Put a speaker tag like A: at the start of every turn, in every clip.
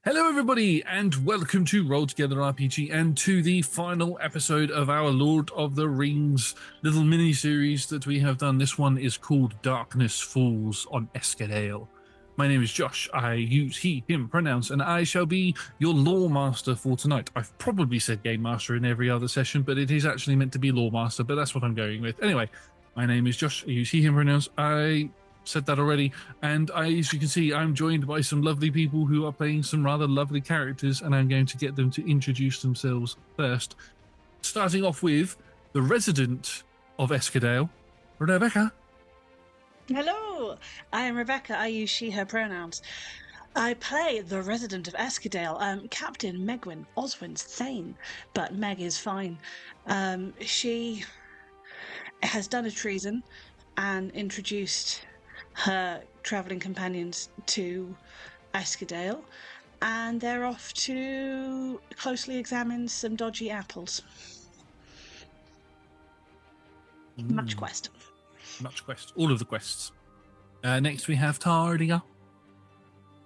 A: Hello everybody and welcome to Roll Together RPG and to the final episode of our Lord of the Rings little mini-series that we have done. This one is called Darkness Falls on Eskerdale. My name is Josh, I use he, him pronouns, and I shall be your lore master for tonight. I've probably said game master in every other session, but it is actually meant to be lore master, but that's what I'm going with. Anyway, my name is Josh, I use he, him pronouns. I said that already, and as you can see, I'm joined by some lovely people who are playing some rather lovely characters, and I'm going to get them to introduce themselves first, starting off with the resident of Eskerdale, Rebecca.
B: Hello, I am Rebecca. I use she, her pronouns. I play the resident of Eskerdale, Captain Maegwynn, Oswin's Thane, but Meg is fine. She has done a treason and introduced her travelling companions to Eskerdale, and they're off to closely examine some dodgy apples. Much quest.
A: Much quest. All of the quests. Next we have Tallia.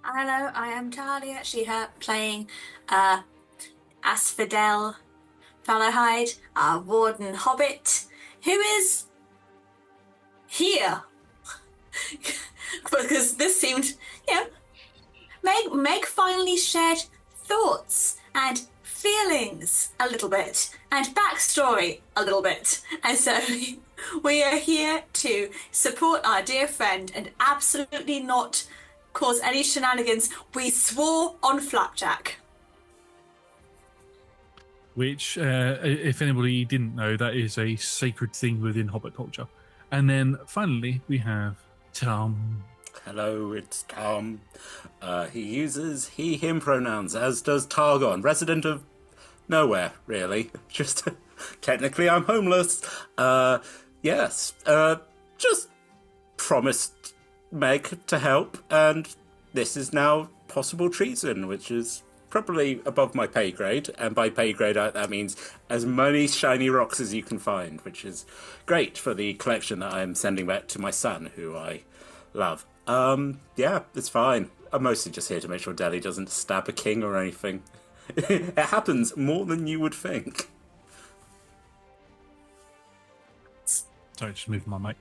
C: Hello, I am Tallia, she, her, playing Asphodel Fallowhide, our warden hobbit, who is here. Because this seemed, Meg finally shared thoughts and feelings a little bit, and backstory a little bit. And so we are here to support our dear friend and absolutely not cause any shenanigans. We swore on Flapjack.
A: Which, if anybody didn't know, that is a sacred thing within Hobbit culture. And then finally we have Tom.
D: Hello, it's Tom. He uses he, him pronouns, as does Targon, resident of nowhere, really. Just, technically I'm homeless. Yes, just promised Meg to help, and this is now possible treason, which is probably above my pay grade, and by pay grade that means as many shiny rocks as you can find, which is great for the collection that I'm sending back to my son, who I love. Yeah, it's fine. I'm mostly just here to make sure Delhi doesn't stab a king or anything. It happens more than you would think.
A: Sorry, just moving my mic.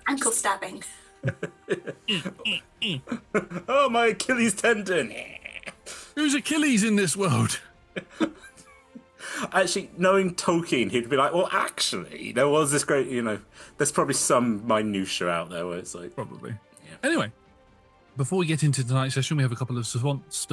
C: Ankle stabbing.
D: Oh, my Achilles tendon!
A: Who's Achilles in this world?
D: Actually, knowing Tolkien, he'd be like, well, actually, there was this great, there's probably some minutiae out there where it's like...
A: Probably.
D: Yeah.
A: Anyway, before we get into tonight's session, we have a couple of sponsors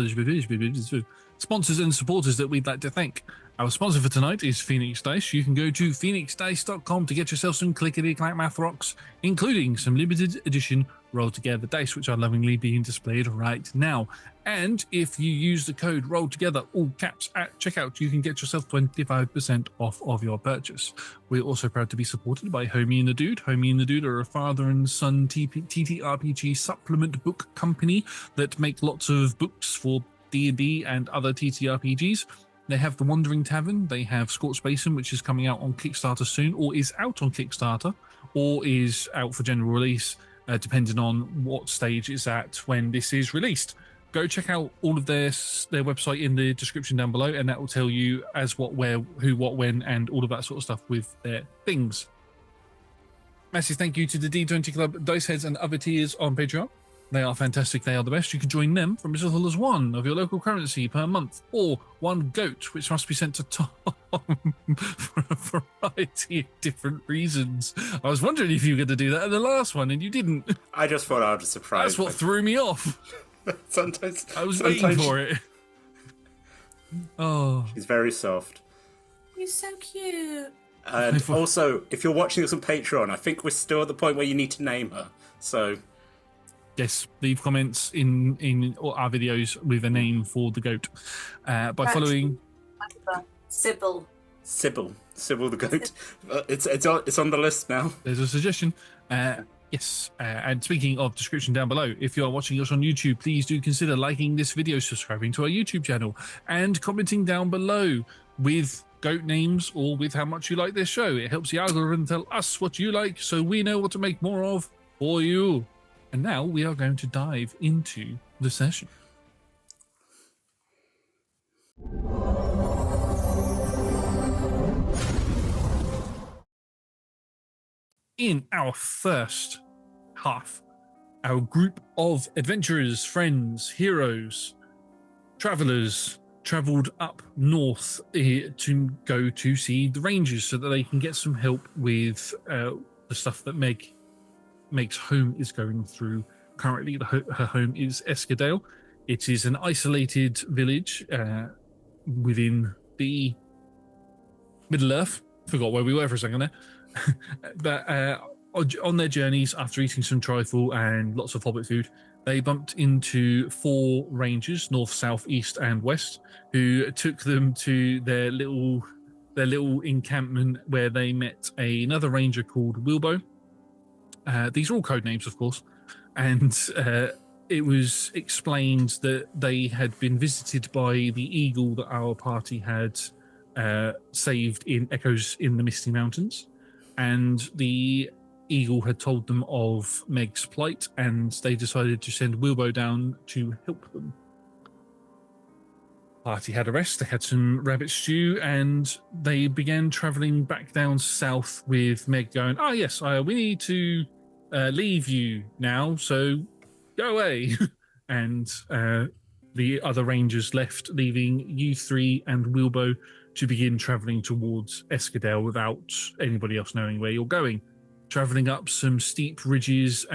A: and supporters that we'd like to thank. Our sponsor for tonight is Phoenix Dice. You can go to phoenixdice.com to get yourself some clickety-clack math rocks, including some limited edition Roll Together dice, which are lovingly being displayed right now. And if you use the code Roll Together, all caps, at checkout, you can get yourself 25% off of your purchase. We're also proud to be supported by Homie and the Dude. Homie and the Dude are a father and son TTRPG supplement book company that make lots of books for D&D and other TTRPGs. They have The Wandering Tavern, they have Scorched Basin, which is coming out on Kickstarter soon, or is out on Kickstarter, or is out for general release, depending on what stage it's at when this is released. Go check out all of their website in the description down below, and that will tell you as what, where, who, what, when, and all of that sort of stuff with their things. Massive thank you to the D20 Club, Dice Heads, and other tiers on Patreon. They are fantastic, they are the best. You can join them from as little as one of your local currency per month, or one goat, which must be sent to Tom for a variety of different reasons. I was wondering if you were going to do that in the last one, and you didn't.
D: I just thought I would surprise.
A: That's what threw me off.
D: Sometimes
A: I was waiting for it. Oh.
D: She's very soft.
C: You're so cute.
D: And also, if you're watching this on Patreon, I think we're still at the point where you need to name her. So...
A: Yes, leave comments in our videos with a name for the goat by following
C: Sybil
D: the goat. It's on the list now.
A: There's a suggestion. Yes, and speaking of description down below, if you are watching us on YouTube, please do consider liking this video, subscribing to our YouTube channel, and commenting down below with goat names or with how much you like this show. It helps the algorithm tell us what you like, so we know what to make more of for you. And now we are going to dive into the session. in our first half, our group of adventurers, friends, heroes, travelers traveled up north to go to see the Rangers so that they can get some help with the stuff that Meg's home is going through. Currently, her home is Eskerdale. It is an isolated village within the Middle Earth. Forgot where we were for a second there. But on their journeys, after eating some trifle and lots of hobbit food, they bumped into 4 rangers, north, south, east, and west, who took them to their little encampment where they met another ranger called Wilbo. These are all code names, of course, and it was explained that they had been visited by the eagle that our party had saved in Echoes in the Misty Mountains, and the eagle had told them of Meg's plight, and they decided to send Wilbo down to help them. Party had a rest, they had some rabbit stew, and they began travelling back down south with Meg going, "Oh yes, we need to leave you now, so go away." And the other rangers left, leaving you 3 and Wilbo to begin travelling towards Eskerdale without anybody else knowing where you're going. Travelling up some steep ridges,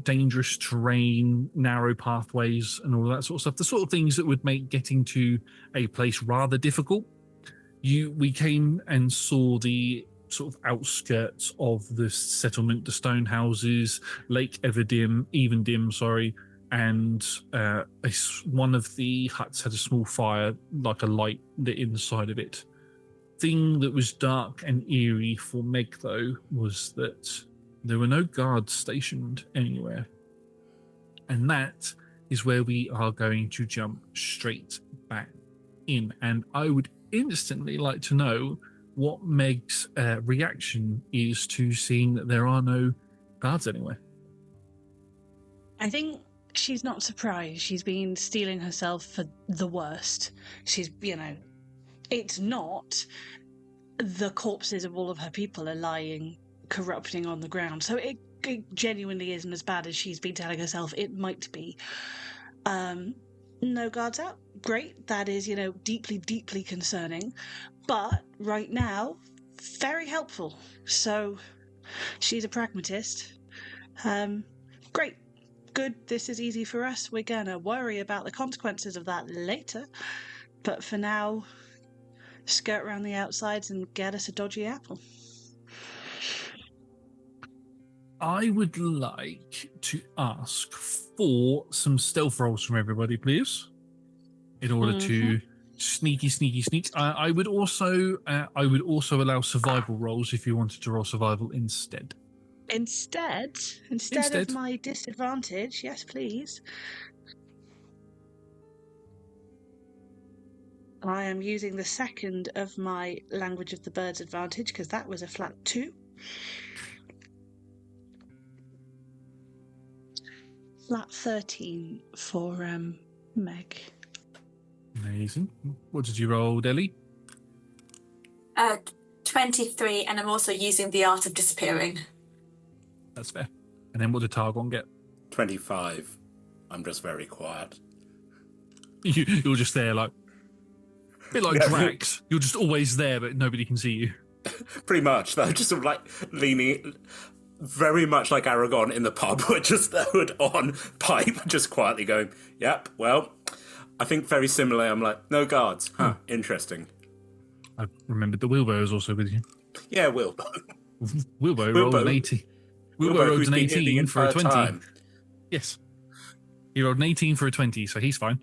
A: dangerous terrain, narrow pathways, and all that sort of stuff. The sort of things that would make getting to a place rather difficult. We came and saw the sort of outskirts of the settlement, the stone houses, Lake Evendim, and one of the huts had a small fire, like a light lit inside of it. Thing that was dark and eerie for Meg, though, was that there were no guards stationed anywhere. And that is where we are going to jump straight back in. And I would instantly like to know what Meg's reaction is to seeing that there are no guards anywhere.
B: I think she's not surprised. She's been steeling herself for the worst. She's, it's not the corpses of all of her people are lying, corrupting on the ground. So it genuinely isn't as bad as she's been telling herself it might be. No guards out. Great. That is, deeply, deeply concerning. But right now, very helpful. So she's a pragmatist. Great. Good. This is easy for us. We're going to worry about the consequences of that later. But for now, skirt around the outsides and get us a dodgy apple.
A: I would like to ask for some stealth rolls from everybody, please, in order to sneak. I would also allow survival rolls if you wanted to roll survival instead. Instead
B: of my disadvantage, yes, please. I am using the second of my language of the birds advantage because that was a flat 2. Flat 13 for Meg.
A: Amazing. What did you roll, Deli?
C: 23, and I'm also using the art of disappearing.
A: That's fair. And then what did Targon get?
D: 25. I'm just very quiet.
A: You're just there, like a bit like Drax. You're just always there, but nobody can see you.
D: Pretty much. Though, just sort of like leaning, very much like Aragon in the pub, with just the hood on, pipe, just quietly going, "Yep, well, I think very similarly." I'm like, "No guards. Huh, interesting."
A: I remembered that Wilbo was also with you.
D: Yeah, Wilbo.
A: Wilbo rolled an 18. Wilbo rolled an 18 for a 20.
D: Time.
A: Yes. He rolled an 18 for a 20, so he's fine.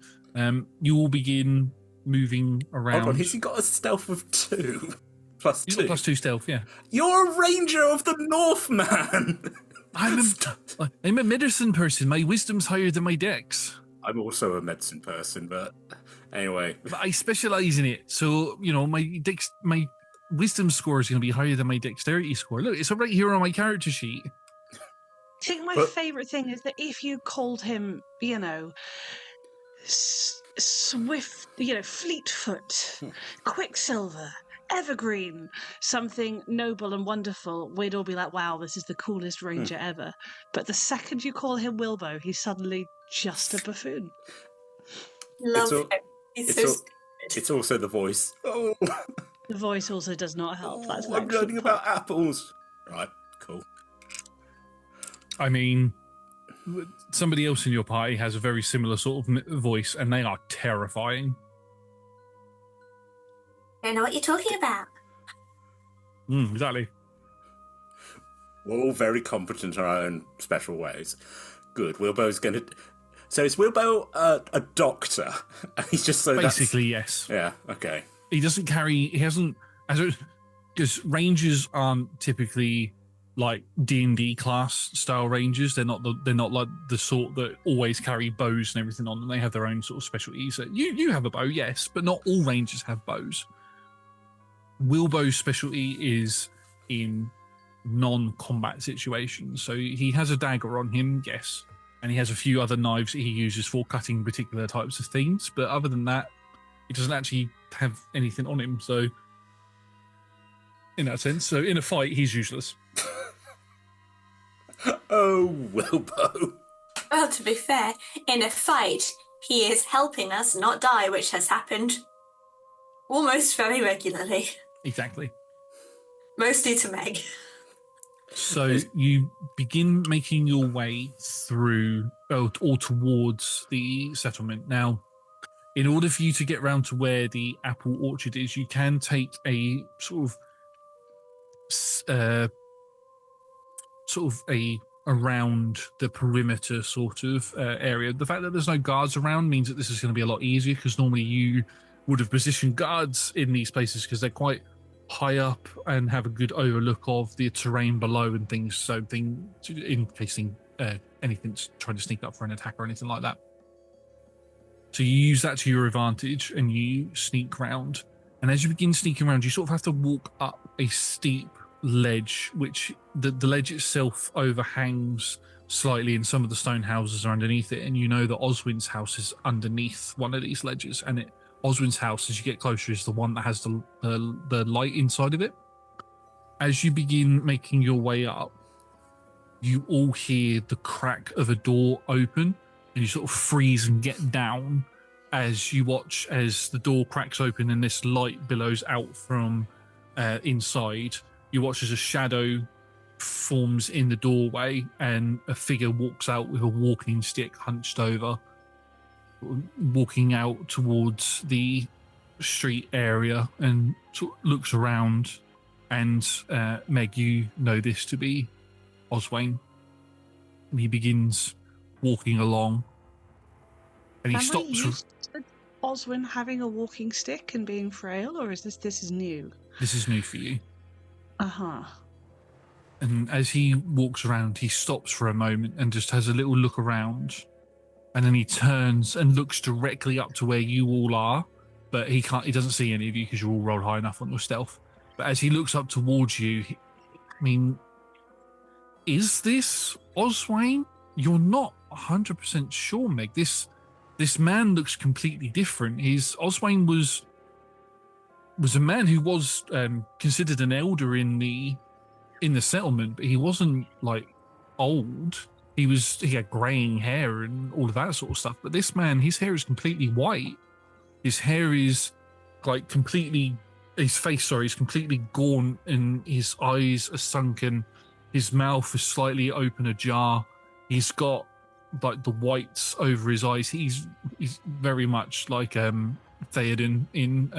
A: You will begin moving around.
D: Hold on, has he got a stealth of 2? Plus 2?
A: He's got plus 2 stealth, yeah.
D: You're a ranger of the North, man!
A: I'm a medicine person. My wisdom's higher than my dex.
D: I'm also a medicine person, but anyway.
A: But I specialise in it, so, my wisdom score is going to be higher than my dexterity score. Look, it's right here on my character sheet.
B: I think my favourite thing is that if you called him, swift, Fleetfoot, Quicksilver, evergreen, something noble and wonderful, we'd all be like, wow, this is the coolest ranger ever. But the second you call him Wilbo, he's suddenly just a buffoon.
C: Love
D: It's
C: him. He's so stupid.
D: It's also the voice. Oh,
B: The voice also does not help. That's an
D: I'm
B: excellent
D: learning
B: point.
D: about apples. Right, cool.
A: I mean, somebody else in your party has a very similar sort of voice, and they are terrifying.
C: I don't know what you're talking about.
A: Exactly.
D: We're all very competent in our own special ways. Good. Wilbo's going to... So is Wilbo a doctor? He's just so
A: Basically, yes.
D: Yeah, okay.
A: He doesn't carry... He hasn't... Because rangers aren't typically like D&D class style rangers. They're not like the sort that always carry bows and everything on them. They have their own sort of specialties. You have a bow, yes, but not all rangers have bows. Wilbo's specialty is in non-combat situations. So he has a dagger on him, yes, and he has a few other knives that he uses for cutting particular types of things. But other than that, he doesn't actually have anything on him. So in that sense, so in a fight, he's useless.
D: Oh, Wilbo.
C: Well, to be fair, in a fight, he is helping us not die, which has happened almost very regularly.
A: Exactly.
C: Mostly to Meg.
A: So you begin making your way through or towards the settlement. Now, in order for you to get round to where the apple orchard is, you can take a sort of around the perimeter sort of area. The fact that there's no guards around means that this is going to be a lot easier, because normally you would have positioned guards in these places because they're quite high up and have a good overlook of the terrain below and things. So in case anything's trying to sneak up for an attack or anything like that. So you use that to your advantage and you sneak round. And as you begin sneaking around, you sort of have to walk up a steep ledge, which the ledge itself overhangs slightly, and some of the stone houses are underneath it. And you know that Oswin's house is underneath one of these ledges, and Oswin's house, as you get closer, is the one that has the light inside of it. As you begin making your way up, you all hear the crack of a door open, and you sort of freeze and get down as you watch as the door cracks open and this light billows out from inside. You watch as a shadow forms in the doorway and a figure walks out with a walking stick hunched over, walking out towards the street area, and sort of looks around. And Meg, you know this to be Oswin. And he begins walking along, and he stops.
B: Oswin having a walking stick and being frail, or is this is new?
A: This is new for you.
B: Uh-huh.
A: And as he walks around, he stops for a moment and just has a little look around. And then he turns and looks directly up to where you all are, but he doesn't see any of you because you're all rolled high enough on your stealth. But as he looks up towards you, is this Oswin? You're not 100% sure, Meg. This man looks completely different. Oswin was a man who was considered an elder in the settlement, but he wasn't like old. He had graying hair and all of that sort of stuff. But this man, his hair is completely white. His hair is like his face is completely gaunt, and his eyes are sunken. His mouth is slightly open ajar. He's got like the whites over his eyes. He's very much like Theoden in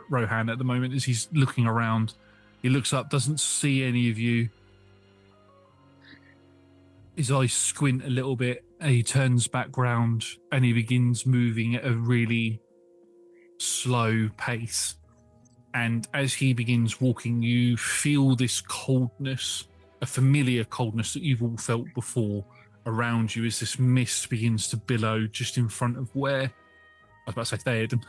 A: Rohan at the moment. As he's looking around, he looks up, doesn't see any of you. His eyes squint a little bit, and he turns back round and he begins moving at a really slow pace. And as he begins walking, you feel this coldness, a familiar coldness that you've all felt before around you, as this mist begins to billow just in front of where, I was about to say Theoden,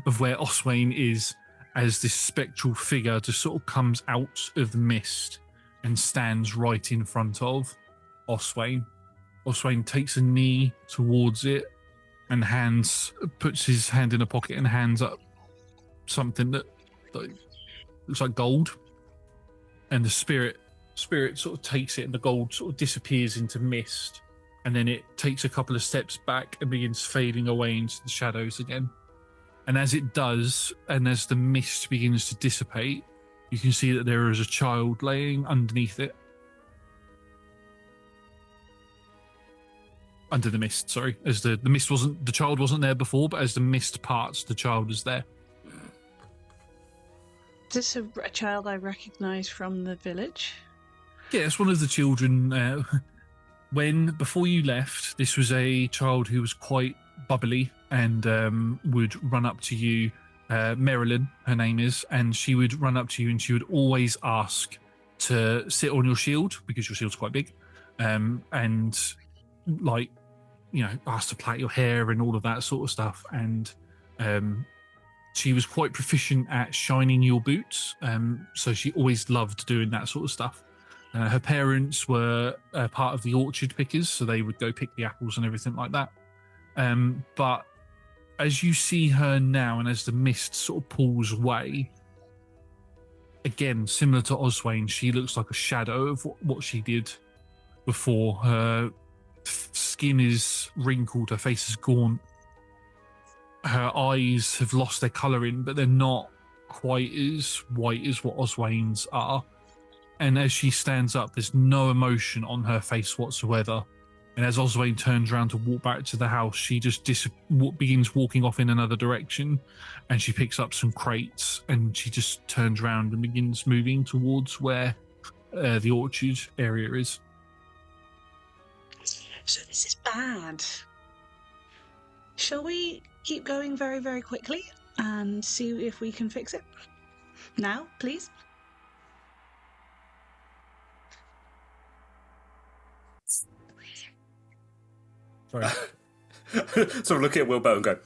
A: of where Oswin is, as this spectral figure just sort of comes out of the mist and stands right in front of Oswin. Oswin takes a knee towards it and puts his hand in a pocket and hands up something that like looks like gold, and the spirit sort of takes it, and the gold sort of disappears into mist, and then it takes a couple of steps back and begins fading away into the shadows again. And as it does, and as the mist begins to dissipate, you can see that there is a child laying underneath it. Under the mist, sorry. As the child wasn't there before, but as the mist parts, the child is there.
B: Is this a child I recognise from the village?
A: Yeah, it's one of the children. Before you left, this was a child who was quite bubbly and would run up to you. Marilyn, her name is, and she would run up to you and she would always ask to sit on your shield because your shield's quite big, and like, you know, ask to plait your hair and all of that sort of stuff. And she was quite proficient at shining your boots, so she always loved doing that sort of stuff. Her parents were part of the orchard pickers, so they would go pick the apples and everything like that. But as you see her now, and as the mist sort of pulls away, again, similar to Oswayne, she looks like a shadow of what she did before. Her skin is wrinkled, her face is gaunt. Her eyes have lost their colouring, but they're not quite as white as what Oswayne's are. And as she stands up, there's no emotion on her face whatsoever. And as Oswayne turns around to walk back to the house, she just begins walking off in another direction, and she picks up some crates, and she just turns around and begins moving towards where the orchard area is.
B: So this is bad. Shall we keep going very, very quickly and see if we can fix it? Now, please.
A: Sorry.
D: Sort of look at Wilbo and go,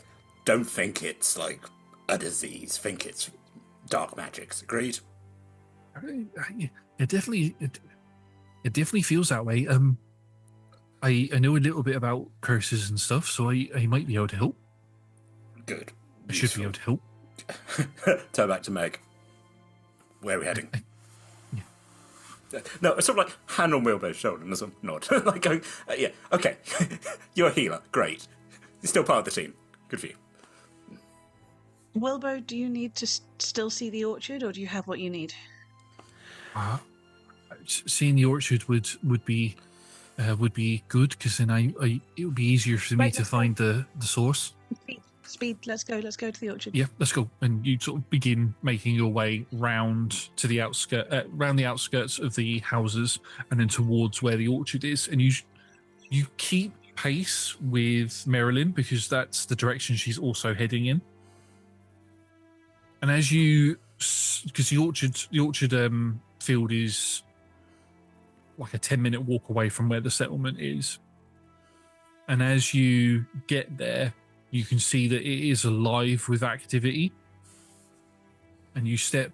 D: don't think it's like a disease. Think it's dark magics. Agreed?
A: It definitely feels that way. I know a little bit about curses and stuff, so I might be able to help.
D: Good.
A: I should be able to help.
D: Turn back to Meg. Where are we heading? No, it's sort of like hand on Wilbur's shoulder and some nod. Like going, yeah, okay. You're a healer. Great. You're still part of the team. Good for you.
B: Wilbo, do you need to still see the orchard, or do you have what you need?
A: Seeing the orchard would be good, because then it would be easier for me to find the source.
B: Speed, let's go to the orchard.
A: Yeah, let's go. And you sort of begin making your way round to the outskirts of the houses, and then towards where the orchard is. And you keep pace with Marilyn, because that's the direction she's also heading in. And as because the orchard field is like a 10-minute walk away from where the settlement is. And as you get there, you can see that it is alive with activity. And you step...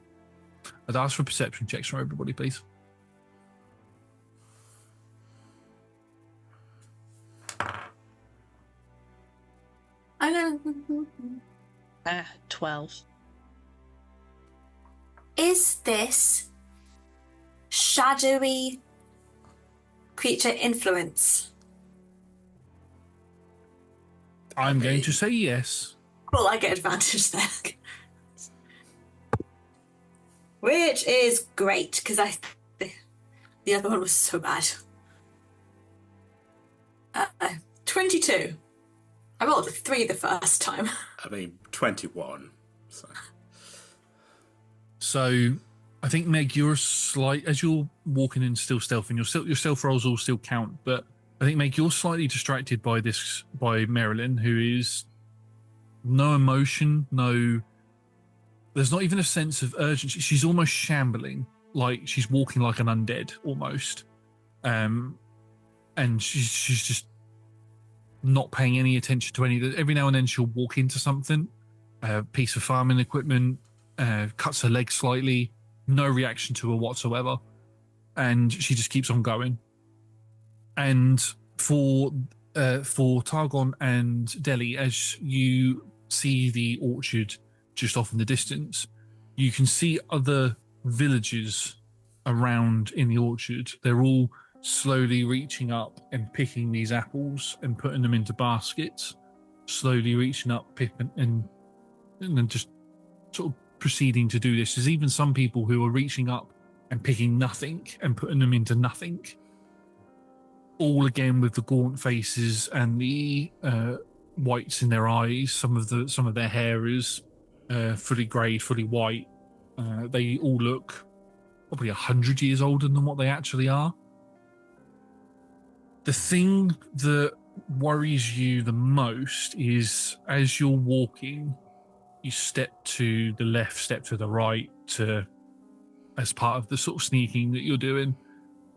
A: I'd ask for perception checks from everybody, please.
C: I know.
B: 12.
C: Is this shadowy creature influence?
A: I'm going to say yes.
C: Well, I get advantage there. Which is great, because the other one was so bad. 22. I rolled a 3 the first time.
D: I mean, 21.
A: So I think, Meg, you're as you're walking in still stealth, and your stealth rolls all still count, but I think, Meg, you're slightly distracted by Marilyn, who is no emotion, there's not even a sense of urgency. She's almost shambling, like she's walking like an undead almost. And she's just not paying any attention to any of it. Every now and then she'll walk into something, a piece of farming equipment, cuts her leg slightly, no reaction to her whatsoever. And she just keeps on going. And for Targon and Delhi, as you see the orchard just off in the distance, you can see other villages around in the orchard. They're all slowly reaching up and picking these apples and putting them into baskets, slowly reaching up, picking, and then just sort of proceeding to do this. There's even some people who are reaching up and picking nothing and putting them into nothing. All again with the gaunt faces and the whites in their eyes. Some of their hair is fully grey, fully white. They all look probably 100 years older than what they actually are. The thing that worries you the most is as you're walking, you step to the left, step to the right as part of the sort of sneaking that you're doing.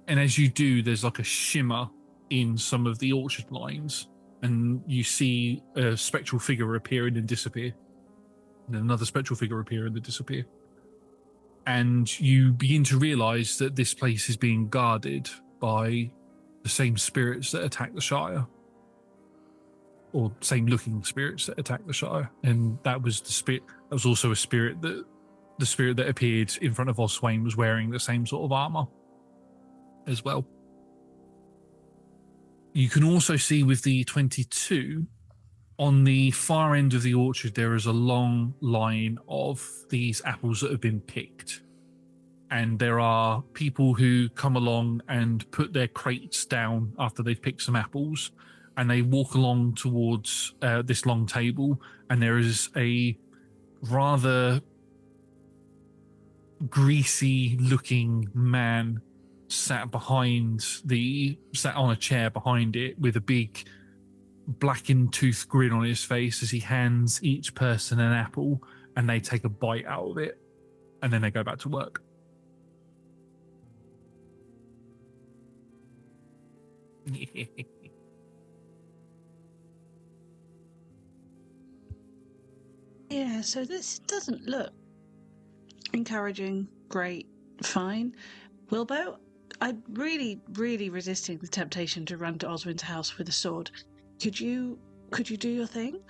A: And as you do, there's like a shimmer in some of the orchard lines, and you see a spectral figure appear and then disappear. And then another spectral figure appear and then disappear. And you begin to realise that this place is being guarded by the same spirits that attack the Shire. Or same looking spirits that attack the Shire. And that was the spirit. That was also a spirit that the spirit that appeared in front of Oswain was wearing the same sort of armor as well. You can also see with the 22 on the far end of the orchard, there is a long line of these apples that have been picked. And there are people who come along and put their crates down after they've picked some apples, and they walk along towards this long table, and there is a rather greasy looking man sat on a chair behind it with a big blackened tooth grin on his face as he hands each person an apple, and they take a bite out of it, and then they go back to work.
B: Yeah, so this doesn't look encouraging, great, fine. Wilbo, I'm really, really resisting the temptation to run to Oswin's house with a sword. Could you do your thing?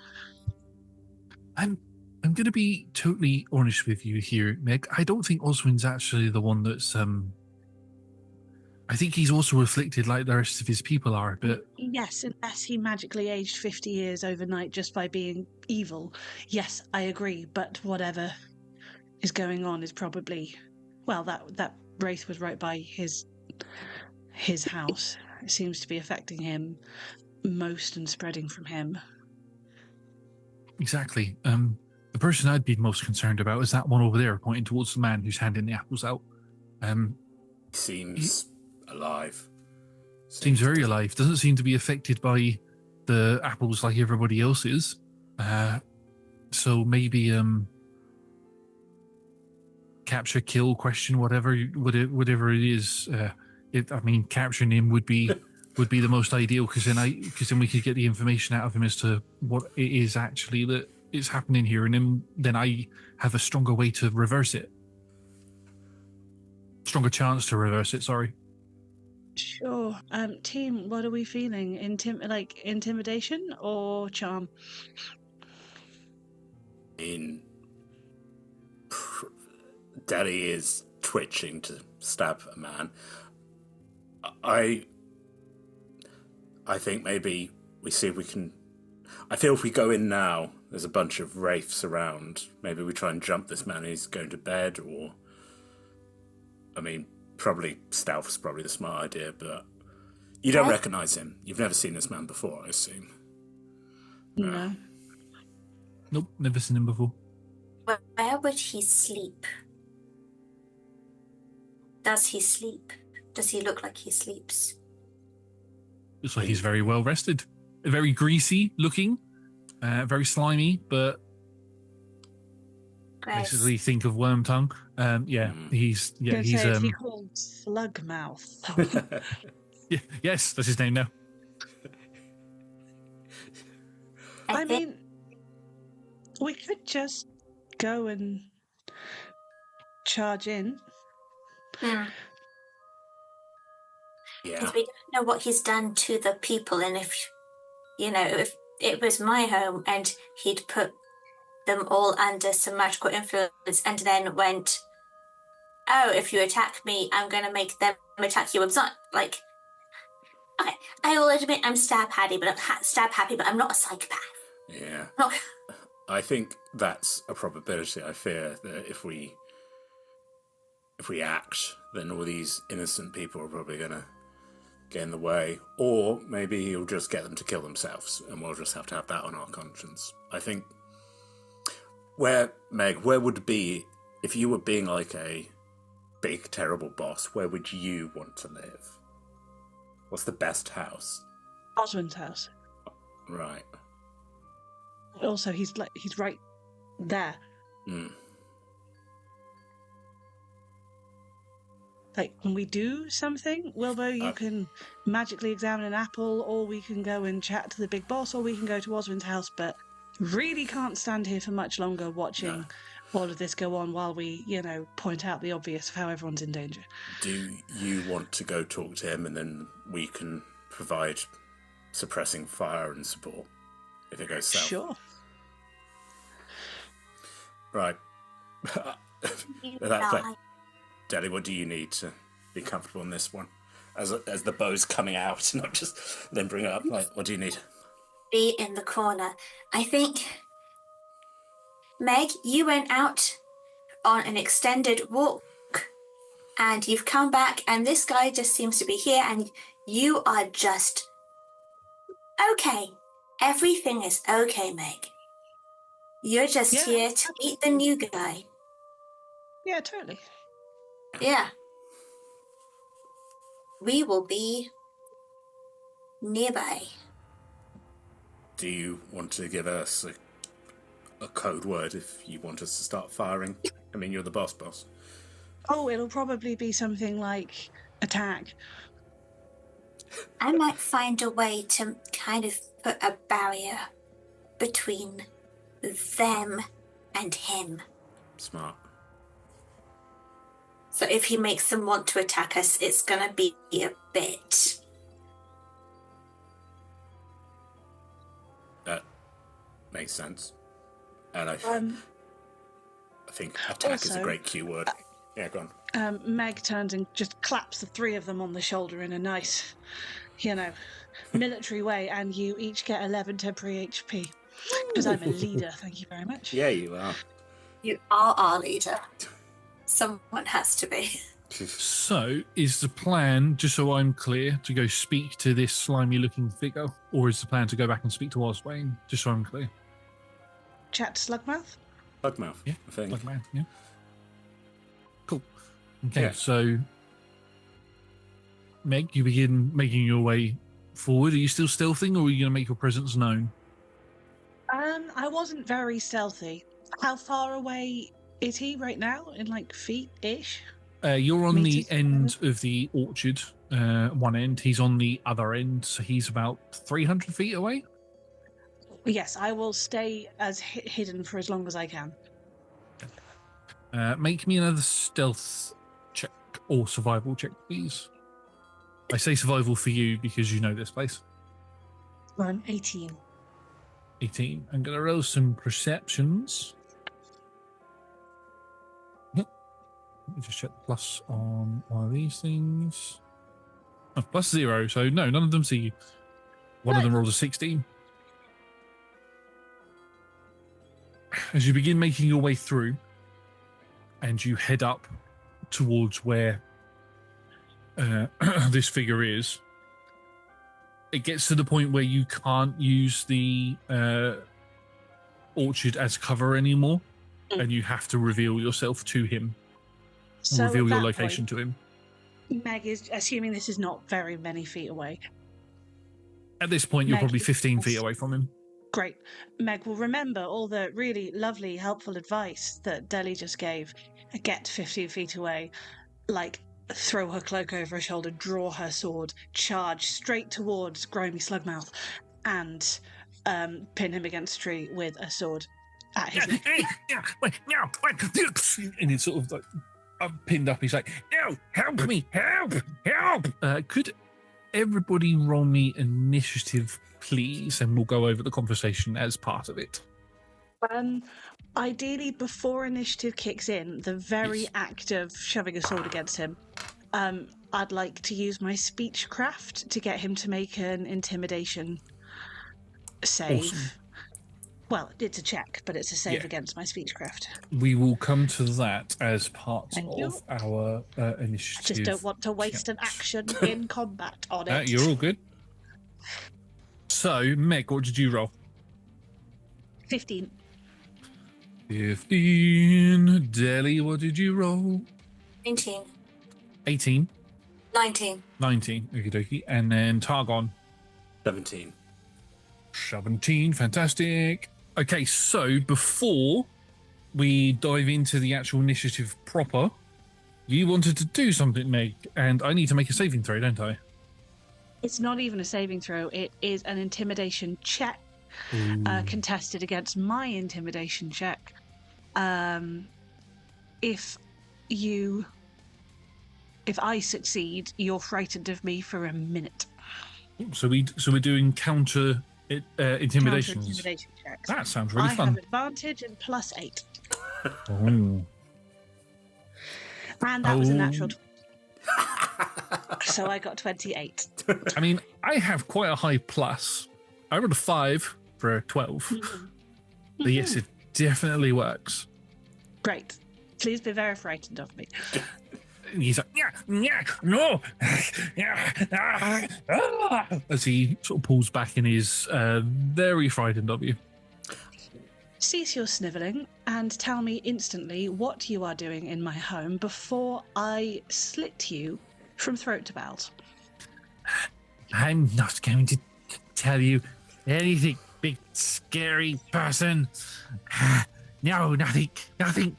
A: I'm going to be totally honest with you here, Meg. I don't think Oswin's actually the one that's I think he's also afflicted like the rest of his people are, but...
B: Yes, unless he magically aged 50 years overnight just by being evil. Yes, I agree, but whatever is going on is probably... Well, that wraith was right by his house. It seems to be affecting him most and spreading from him.
A: Exactly. The person I'd be most concerned about is that one over there, pointing towards the man who's handing the apples out.
D: Seems alive.
A: Seems very alive. Doesn't seem to be affected by the apples like everybody else is. So maybe capture, kill, question, whatever it is. Capturing him would be the most ideal, because then we could get the information out of him as to what it is actually that is happening here, and then I have a stronger way to reverse it. Stronger chance to reverse it. Sorry.
B: Sure. Team, what are we feeling? Intimidation or charm?
D: Daddy is twitching to stab a man. I think maybe we see if we can... I feel if we go in now, there's a bunch of wraiths around. Maybe we try and jump this man who's going to bed, or... probably stealth is probably the smart idea, but you don't recognise him. You've never seen this man before, I assume.
B: No.
A: Nope, never seen him before.
C: Where would he sleep? Does he sleep? Does he look like he sleeps?
A: Looks like he's very well rested. Very greasy looking, very slimy, but
C: Gross.
A: basically think of worm tongue. He's
B: he called Slugmouth.
A: Yes, that's his name now.
B: I mean, we could just go and charge in.
C: Yeah.
D: Yeah.
C: Because we don't know what he's done to the people, and if it was my home and he'd put them all under some magical influence and then went, oh, if you attack me, I'm going to make them attack you. I'm not, like, okay, I will admit I'm stab happy, but I'm not a psychopath.
D: Yeah.
C: No.
D: I think that's a probability. I fear that if we act, then all these innocent people are probably going to get in the way. Or maybe he'll just get them to kill themselves, and we'll just have to have that on our conscience. I think... where would it be, if you were being like a big, terrible boss, where would you want to live? What's the best house?
B: Oswald's house.
D: Right.
B: Also, he's right there.
D: Mm.
B: Like, when we do something, Wilbur, you can magically examine an apple, or we can go and chat to the big boss, or we can go to Oswald's house, but really can't stand here for much longer watching all of this go on while we, point out the obvious of how everyone's in danger.
D: Do you want to go talk to him, and then we can provide suppressing fire and support if it goes south?
B: Sure.
D: Right. Deli, what do you need to be comfortable in this one? As the bow's coming out, not just then bring it up. Like, what do you need?
C: Be in the corner. I think, Meg, you went out on an extended walk and you've come back and this guy just seems to be here and you are just okay. Everything is okay, Meg. You're just here to meet the new guy.
B: Yeah, totally.
C: Yeah. We will be nearby.
D: Do you want to give us a code word if you want us to start firing? I mean, you're the boss.
B: Oh, it'll probably be something like attack.
C: I might find a way to kind of put a barrier between them and him.
D: Smart.
C: So if he makes them want to attack us, it's going to be a bit.
D: That makes sense. And I think attack is a great keyword. Yeah, go on.
B: Meg turns and just claps the three of them on the shoulder in a nice, military way, and you each get 11 temporary HP. Because I'm a leader, thank you very much.
D: Yeah, you are.
C: You are our leader. Someone has to be.
A: So, is the plan, just so I'm clear, to go speak to this slimy-looking figure, or is the plan to go back and speak to Oswayne? Just so I'm clear.
B: Chat to Slugmouth?
D: Slugmouth,
A: yeah,
D: I think.
A: Slugmouth, yeah. Cool. Okay,
D: Yeah.
A: So, Meg, you begin making your way forward. Are you still stealthing, or are you going to make your presence known?
B: I wasn't very stealthy. How far away is he right now? In feet-ish?
A: You're on
B: Meters,
A: the end of the orchard, one end. He's on the other end, so he's about 300 feet away.
B: Yes, I will stay as hidden for as long as I can.
A: Make me another stealth check or survival check, please. I say survival for you because you know this place.
B: 18.
A: 18. I'm going to roll some perceptions. Let me just check the plus on one of these things. Oh, +0, so no, none of them see you. One of them rolled a 16. As you begin making your way through, and you head up towards where this figure is, it gets to the point where you can't use the orchard as cover anymore, and you have to reveal yourself to him.
B: So
A: Reveal
B: at
A: your
B: that
A: location
B: point,
A: to him.
B: Meg is assuming this is not very many feet away.
A: At this point, you're
B: Meg
A: probably 15
B: is-
A: feet away from him.
B: Great. Meg will remember all the really lovely, helpful advice that Deli just gave. Get 15 feet away, throw her cloak over her shoulder, draw her sword, charge straight towards Grimy Slugmouth, and pin him against a tree with a sword at his neck.
A: And it's sort of I'm pinned up. He's like, no, help me, help. Could everybody roll me initiative, please? And we'll go over the conversation as part of it.
B: Ideally, before initiative kicks in, the very
A: Yes.
B: act of shoving a sword against him, I'd like to use my speechcraft to get him to make an intimidation save.
A: Awesome.
B: Well, it's a check, but it's a save
A: Yeah.
B: against my speechcraft.
A: We will come to that as part
B: Thank
A: of
B: you.
A: our
B: I
A: initiative.
B: just don't want to waste an action in combat on it.
A: You're all good. So, Meg, what did you roll?
B: 15.
A: 15. Deli, what did you roll?
C: 19.
A: 18.
C: 19.
A: 19. Okie dokie. And then Targon.
D: 17.
A: 17. Fantastic. Okay, so before we dive into the actual initiative proper, you wanted to do something, Meg, and I need to make a saving throw, don't I?
B: It's not even a saving throw. It is an intimidation check contested against my intimidation check. If I succeed, you're frightened of me for a minute.
A: So we're doing counter intimidations.
B: Counter-intimidation checks.
A: That sounds really
B: I
A: fun.
B: have advantage and +8.
A: Oh.
B: And that was a natural 20. So I got 28.
A: I mean, I have quite a high plus. I rolled a 5 for a 12. But yes, it definitely works.
B: Great. Please be very frightened of me.
A: And he's like, no, as he sort of pulls back and is very frightened of you.
B: Cease your snivelling and tell me instantly what you are doing in my home before I slit you from throat to bowels.
A: I'm not going to tell you anything, big scary person. No, nothing,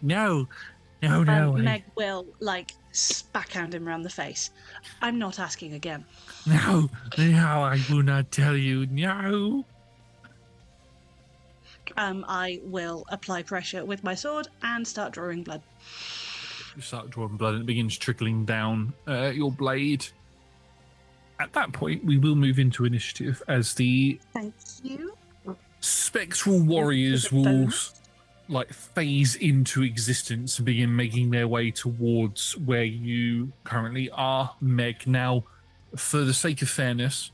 A: no.
B: Meg will, backhand him round the face. I'm not asking again.
A: No, I will not tell you, no.
B: I will apply pressure with my sword and start drawing blood.
A: You start drawing blood and it begins trickling down your blade. At that point, we will move into initiative as the
B: Thank you.
A: spectral warriors will phase into existence and begin making their way towards where you currently are, Meg. Now, for the sake of fairness,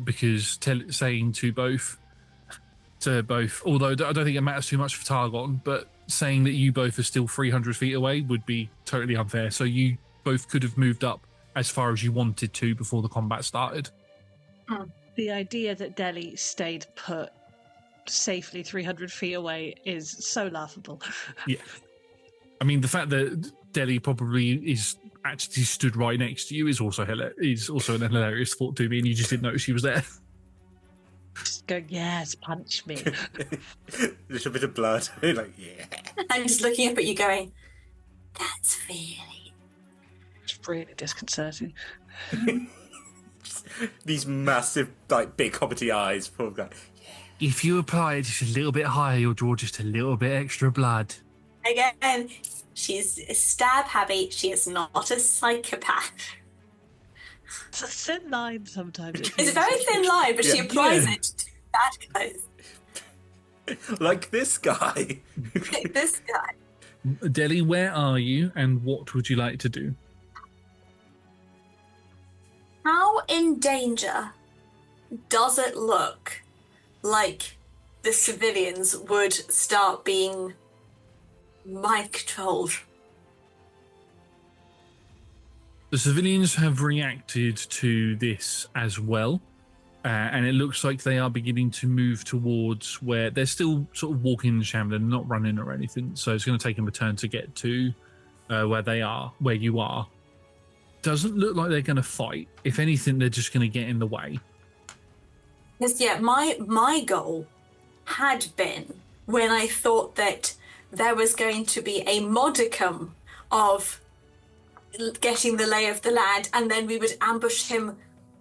A: because saying to both, although I don't think it matters too much for Targon, but saying that you both are still 300 feet away would be totally unfair. So you both could have moved up as far as you wanted to before the combat started.
B: The idea that Delhi stayed put safely 300 feet away is so laughable.
A: Yeah. I mean, the fact that Delhi probably is actually stood right next to you is also an hilarious thought to me, and you just didn't notice she was there.
B: Just go, yes, punch me.
D: A little bit of blood. Yeah.
C: I'm just looking up at you going, that's really...
B: It's really disconcerting.
D: These massive, big hobbity eyes. Probably
A: If you apply it just a little bit higher, you'll draw just a little bit extra blood.
C: Again, she's stab happy. She is not a psychopath.
B: It's a thin line sometimes.
C: It's a very thin line, but she applies it to bad guys.
D: like this guy.
C: This guy.
A: Delhi, where are you, and what would you like to do?
C: How in danger does it look like the civilians would start being mic-trolled?
A: The civilians have reacted to this as well, and it looks like they are beginning to move towards where they're still sort of walking the chamber, they're not running or anything, so it's going to take them a turn to get to where you are. Doesn't look like they're going to fight. If anything, they're just going to get in the way.
C: Because, yeah, my goal had been, when I thought that there was going to be a modicum of getting the lay of the land, and then we would ambush him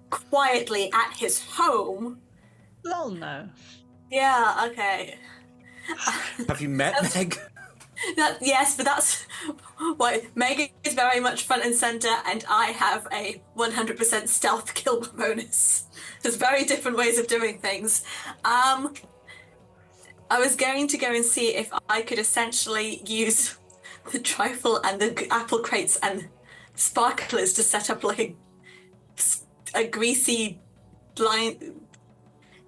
C: quietly at his home.
B: Lol, no.
C: Yeah, okay.
D: Have you met Meg?
C: Yes, but that's why Meg is very much front and center, and I have a 100% stealth kill bonus. There's very different ways of doing things. I was going to go and see if I could essentially use the trifle and the apple crates and sparklers to set up like a greasy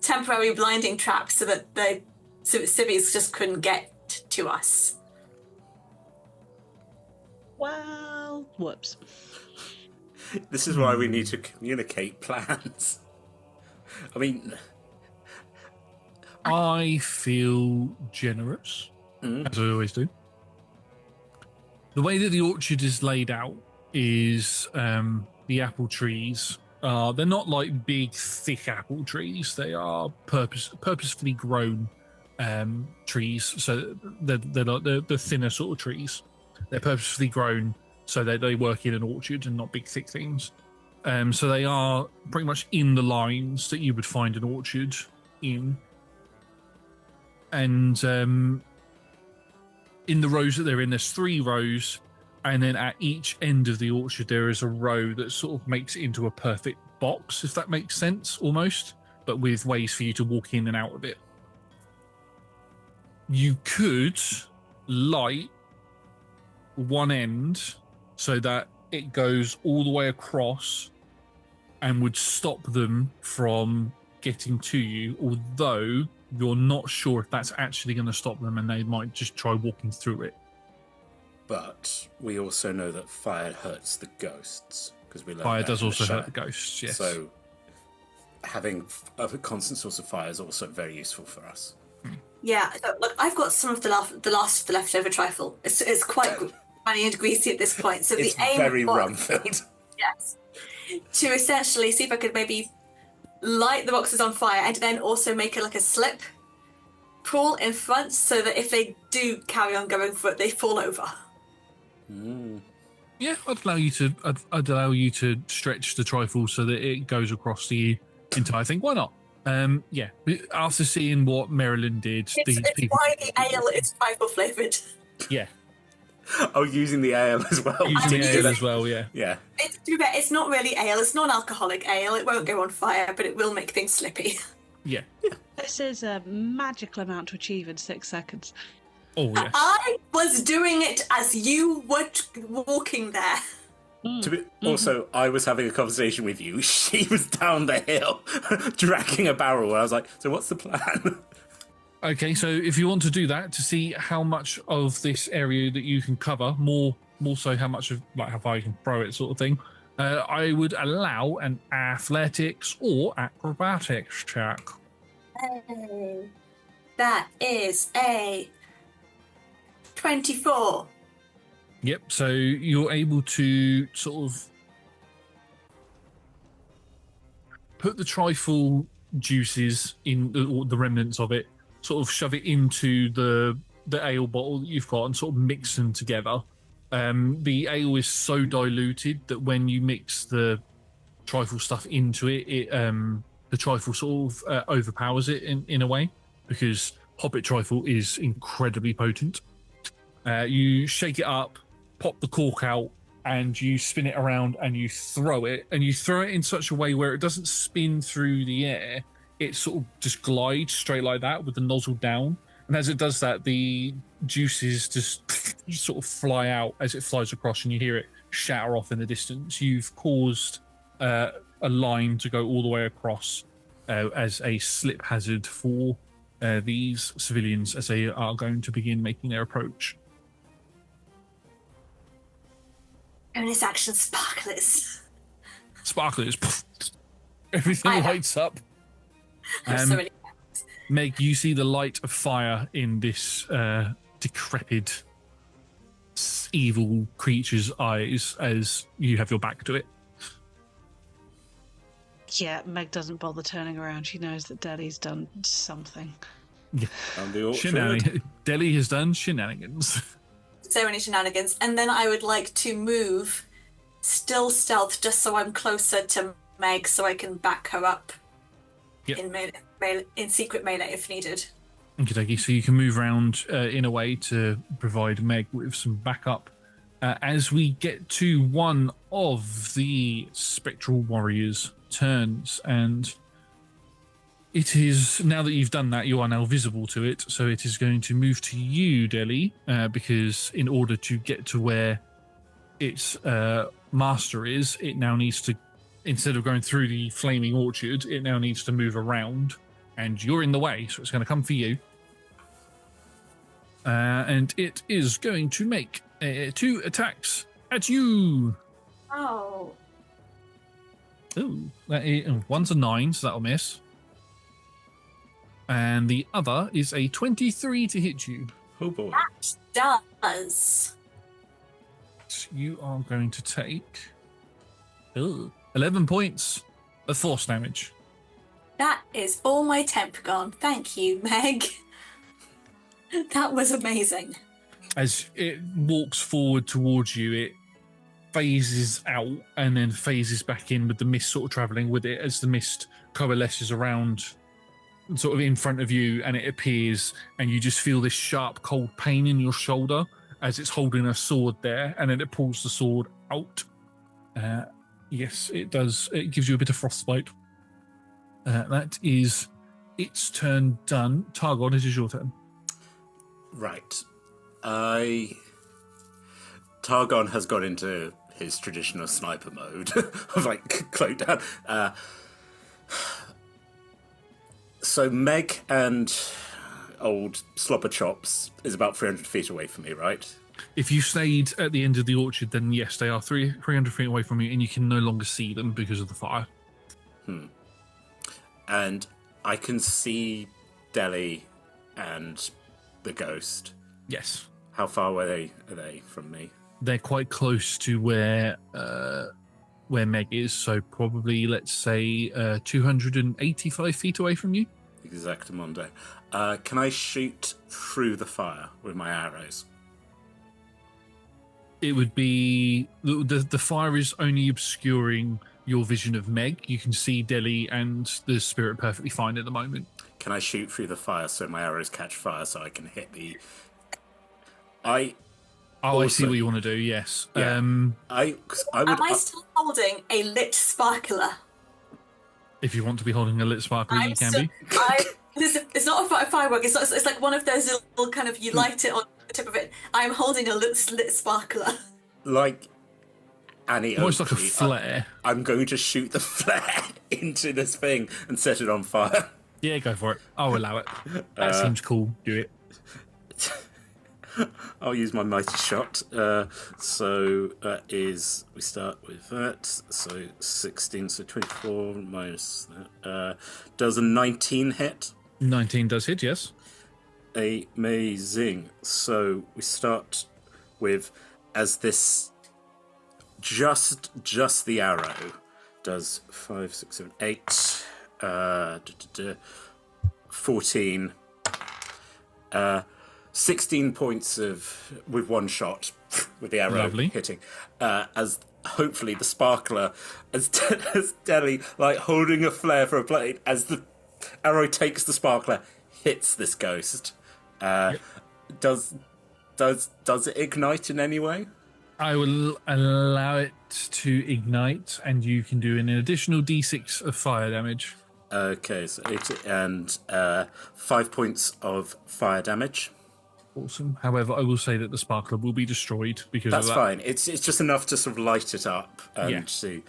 C: temporary blinding trap so that civvies just couldn't get to us.
B: Well, whoops.
D: This is why we need to communicate plans. I mean,
A: I feel generous, as I always do. The way that the orchard is laid out is the apple trees. They're not like big, thick apple trees. They are purposefully grown trees. So they're thinner sort of trees. They're purposefully grown so that they work in an orchard and not big, thick things. So they are pretty much in the lines that you would find an orchard in. And in the rows that they're in, there's 3 rows. And then at each end of the orchard, there is a row that sort of makes it into a perfect box, if that makes sense, almost, but with ways for you to walk in and out of it. You could light one end so that it goes all the way across and would stop them from getting to you, although you're not sure if that's actually going to stop them and they might just try walking through it.
D: but we also know that fire hurts the ghosts, because we learned
A: Fire
D: that
A: does
D: in the
A: also
D: show.
A: hurt the ghosts, yes.
D: So having a constant source of fire is also very useful for us.
C: Yeah, look, I've got some of the last of the leftover trifle. It's quite funny and greasy at this point. So
D: It's
C: the aim
D: very
C: was,
D: rum-filled.
C: yes, to essentially see if I could maybe light the boxes on fire and then also make it like a slip pool in front, so that if they do carry on going for it, they fall over.
A: Yeah, I'd allow you to stretch the trifle so that it goes across the entire thing. Why not? Yeah. After seeing what Marilyn did,
C: It's why the ale is trifle flavoured.
A: Yeah,
D: Oh, using the ale as well.
A: using the
C: use
A: ale
C: it.
A: as well. Yeah.
D: Yeah.
C: To be fair, it's not really ale. It's non-alcoholic ale. It won't go on fire, but it will make things slippy.
A: Yeah.
B: This is a magical amount to achieve in 6 seconds.
A: Oh yes.
C: I was doing it as you were walking there.
D: Also, I was having a conversation with you. She was down the hill, dragging a barrel. And I was like, "So what's the plan?"
A: Okay, so if you want to do that to see how much of this area that you can cover, more so how much of like how far you can throw it, sort of thing, I would allow an athletics or acrobatics check.
C: Hey, that is a 24.
A: Yep. So you're able to sort of put the trifle juices in, or the remnants of it, sort of shove it into the ale bottle that you've got and sort of mix them together. The ale is so diluted that when you mix the trifle stuff into it, the trifle sort of overpowers it in a way, because Hobbit trifle is incredibly potent. You shake it up, pop the cork out, and you spin it around and you throw it. And you throw it in such a way where it doesn't spin through the air. It sort of just glides straight like that with the nozzle down. And as it does that, the juices just sort of fly out as it flies across, and you hear it shatter off in the distance. You've caused a line to go all the way across as a slip hazard for these civilians as they are going to begin making their approach.
C: Bonus action sparklers.
A: Sparklers. Everything lights up.
C: There's so many.
A: Meg, you see the light of fire in this decrepit, evil creature's eyes as you have your back to it.
B: Yeah, Meg doesn't bother turning around. She knows that Daddy's done something.
A: Yeah.
D: And the orchard.
A: Delhi has done shenanigans.
C: So many shenanigans. And then I would like to move still stealth, just so I'm closer to Meg, so I can back her up.
A: Yep.
C: In secret melee if needed.
A: Okay, so you can move around in a way to provide Meg with some backup. As we get to one of the spectral warriors' turns, and it is, now that you've done that, you are now visible to it. So it is going to move to you, Deli, because in order to get to where its master is, it now needs to, instead of going through the flaming orchard, it now needs to move around. And you're in the way, so it's going to come for you. And it is going to make 2 attacks at you.
C: Oh.
A: Ooh, one's a 9, so that'll miss. And the other is a 23 to hit you.
D: Oh boy.
C: That does.
A: You are going to take 11 points of force damage.
C: That is all my temp gone. Thank you, Meg. That was amazing.
A: As it walks forward towards you, it phases out and then phases back in with the mist sort of travelling with it as the mist coalesces around sort of in front of you, and it appears, and you just feel this sharp cold pain in your shoulder as it's holding a sword there, and then it pulls the sword out. Yes, it does. It gives you a bit of frostbite. That is its turn done. Targon, it is your turn.
D: Right. Targon has got into his traditional sniper mode of like cloak down. So Meg and old Slopper Chops is about 300 feet away from me, right?
A: If you stayed at the end of the orchard, then yes, they are 300 feet away from you, and you can no longer see them because of the fire.
D: And I can see Deli and the ghost.
A: Yes.
D: How far away are they from me?
A: They're quite close to where Meg is, so probably, let's say, 285 feet away from you.
D: Exactamundo. Can I shoot through the fire with my arrows?
A: It would be... The fire is only obscuring your vision of Meg. You can see Deli and the spirit perfectly fine at the moment.
D: Can I shoot through the fire so my arrows catch fire so I can hit the... I
A: see what you want to do, yes.
D: Yeah. I would...
C: Am I still holding a lit sparkler?
A: If you want to be holding a lit sparkler, you can be.
C: It's not a firework. It's like one of those little kind of, you light it on the tip of it. I'm holding a lit sparkler.
D: Like Annie
A: Almost like a
D: Oakley,
A: flare.
D: I'm going to shoot the flare into this thing and set it on fire.
A: Yeah, go for it. I'll allow it. That seems cool. Do it.
D: I'll use my mighty shot. So that is, we start with that. So 16, so 24 minus that. Does a 19 hit?
A: 19 does hit, yes.
D: Amazing. So we start with, as this, just the arrow does 5, 6, 7, 8, 14, 16 points with one shot with the arrow
A: Lovely.
D: hitting. As hopefully the sparkler, as Deli like holding a flare for a blade, as the arrow takes the sparkler, hits this ghost. Does it ignite in any way?
A: I will allow it to ignite, and you can do an additional d6 of fire damage.
D: Okay, so 8 and 5 points of fire damage.
A: Awesome. However, I will say that the sparkler will be destroyed because
D: That's
A: of that.
D: fine. It's just enough to sort of light it up and see.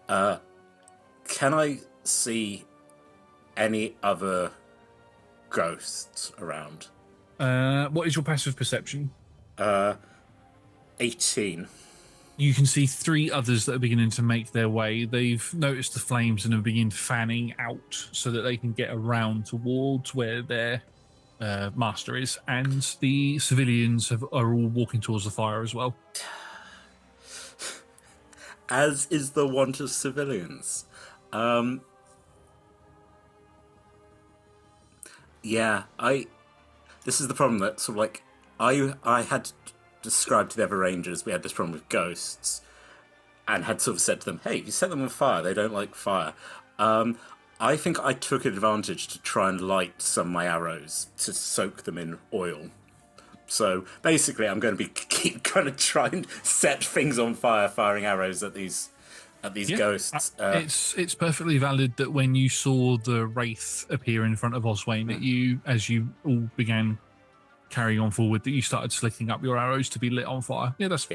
D: Can I see any other ghosts around?
A: What is your passive perception?
D: 18.
A: You can see 3 others that are beginning to make their way. They've noticed the flames and have begun fanning out so that they can get around towards where their master is. And the civilians are all walking towards the fire as well.
D: As is the want of civilians. This is the problem that sort of like I had described to the other rangers we had this problem with ghosts, and had sort of said to them, hey, if you set them on fire, they don't like fire. I think I took advantage to try and light some of my arrows to soak them in oil. So basically I'm going to be keep kind of trying to set things on fire, firing arrows at these at these ghosts.
A: It's perfectly valid that when you saw the wraith appear in front of Oswayne, that you, as you all began carrying on forward, that you started slicking up your arrows to be lit on fire. Yeah, that's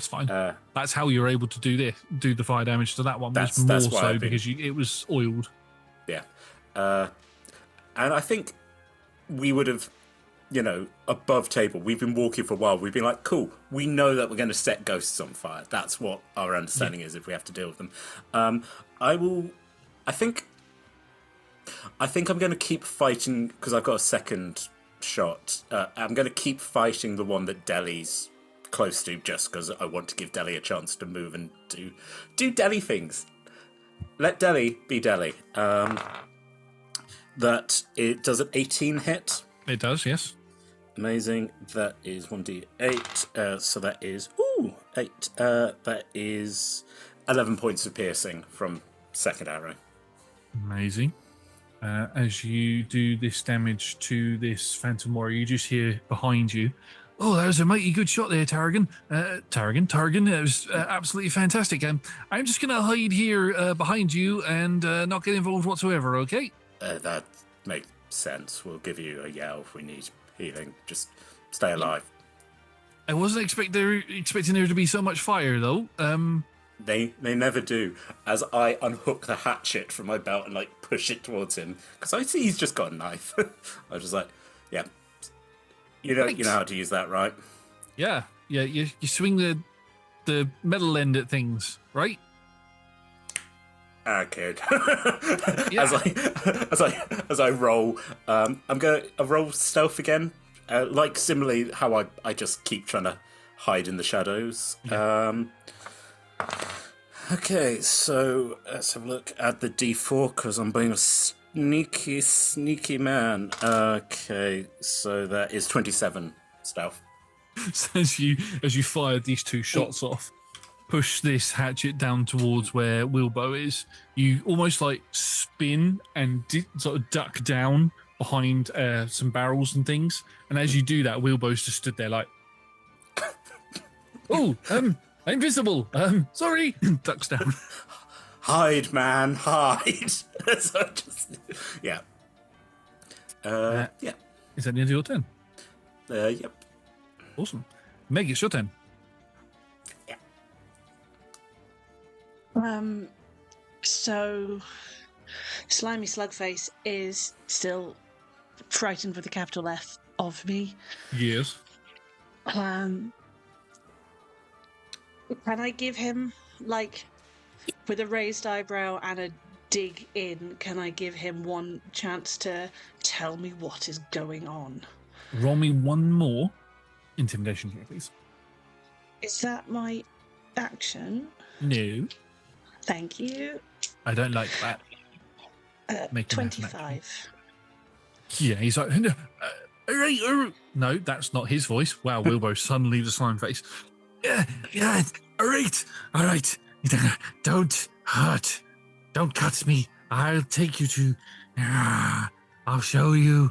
A: fine. That's how you're able to do the fire damage to that one.
D: That's
A: more
D: why
A: so because it was oiled.
D: Yeah, and I think we would have, above table. We've been walking for a while. We've been like, cool. We know that we're going to set ghosts on fire. That's what our understanding is if we have to deal with them. I think I'm going to keep fighting because I've got a second shot. I'm going to keep fighting the one that Deli's close to, just because I want to give Deli a chance to move and do Deli things. Let Deli be Deli. That it does an 18 hit.
A: It does, yes.
D: Amazing. That is 1d8. So that is 8. That is 11 points of piercing from second arrow.
A: Amazing. As you do this damage to this Phantom Warrior, you just hear behind you, "Oh, that was a mighty good shot there, Targon. Targon, that was absolutely fantastic. I'm just going to hide here behind you and not get involved whatsoever, okay?"
D: That makes sense. We'll give you a yell if we need healing. Just stay alive.
A: I wasn't expecting there to be so much fire, though.
D: They never do. As I unhook the hatchet from my belt and push it towards him, because I see he's just got a knife. I was just like, yeah, you know how to use that, right?
A: Yeah. You swing the metal end at things, right?
D: Kid.
A: Yeah.
D: As I roll, I'm gonna roll stealth again, similarly how I just keep trying to hide in the shadows.
A: Yeah.
D: Okay, so let's have a look at the D4 because I'm being a sneaky man. Okay, so that is 27 stealth.
A: So as you fire these two shots off, push this hatchet down towards where Wilbo is, you almost spin and sort of duck down behind some barrels and things. And as you do that, Wilbo's just stood there like, "Oh, I'm invisible. Sorry." Ducks down.
D: Hide, man, hide. So yeah. Yeah.
A: Is that the end of your turn?
D: Yep.
A: Awesome. Meg, it's your turn.
B: So Slimy Slugface is still frightened with a capital F of me.
A: Yes.
B: Can I give him, with a raised eyebrow and a dig in, can I give him one chance to tell me what is going on?
A: Roll me one more intimidation check, please.
B: Is that my action?
A: No.
B: Thank you.
A: I don't like that. Make
B: 25.
A: Yeah, he's like, no, that's not his voice. Wow, Wilbo suddenly the slime face. Yeah, all right. Don't hurt. Don't cut me. I'll take you to... I'll show you.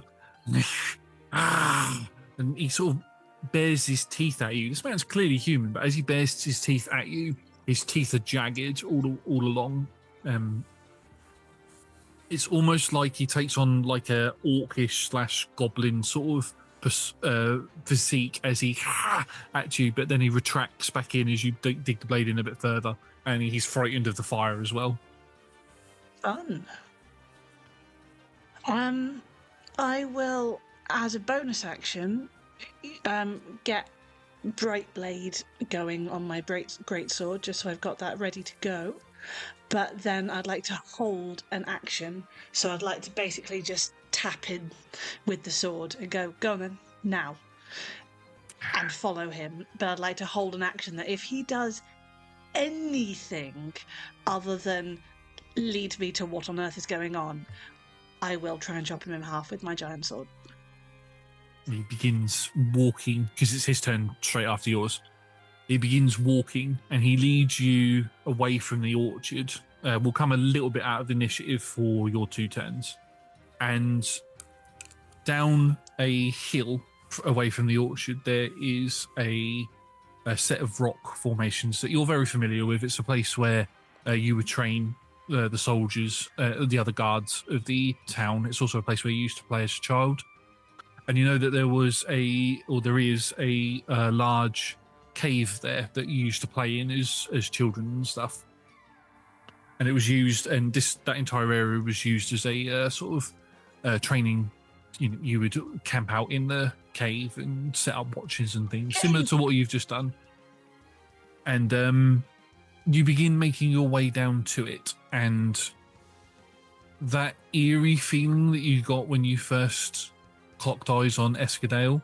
A: And he sort of bares his teeth at you. This man's clearly human, but as he bares his teeth at you, his teeth are jagged all along. It's almost like he takes on a orcish / goblin sort of physique as he at you, but then he retracts back in as you dig the blade in a bit further, and he's frightened of the fire as well.
B: Fun. I will, as a bonus action, get Bright Blade going on my great sword, just so I've got that ready to go. But then I'd like to hold an action, so I'd like to basically just tap in with the sword and go on then, now, and follow him. But I'd like to hold an action that if he does anything other than lead me to what on earth is going on, I will try and chop him in half with my giant sword.
A: He begins walking, because it's his turn straight after yours. He begins walking, and he leads you away from the orchard. We'll come a little bit out of the initiative for your two turns. And down a hill away from the orchard, there is a set of rock formations that you're very familiar with. It's a place where you would train the soldiers, the other guards of the town. It's also a place where you used to play as a child. And you know that there is a large cave there that you used to play in as children and stuff. And it was used, and that entire area was used as a sort of training. You would camp out in the cave and set up watches and things, similar to what you've just done. And you begin making your way down to it, and that eerie feeling that you got when you first clocked eyes on Eskerdale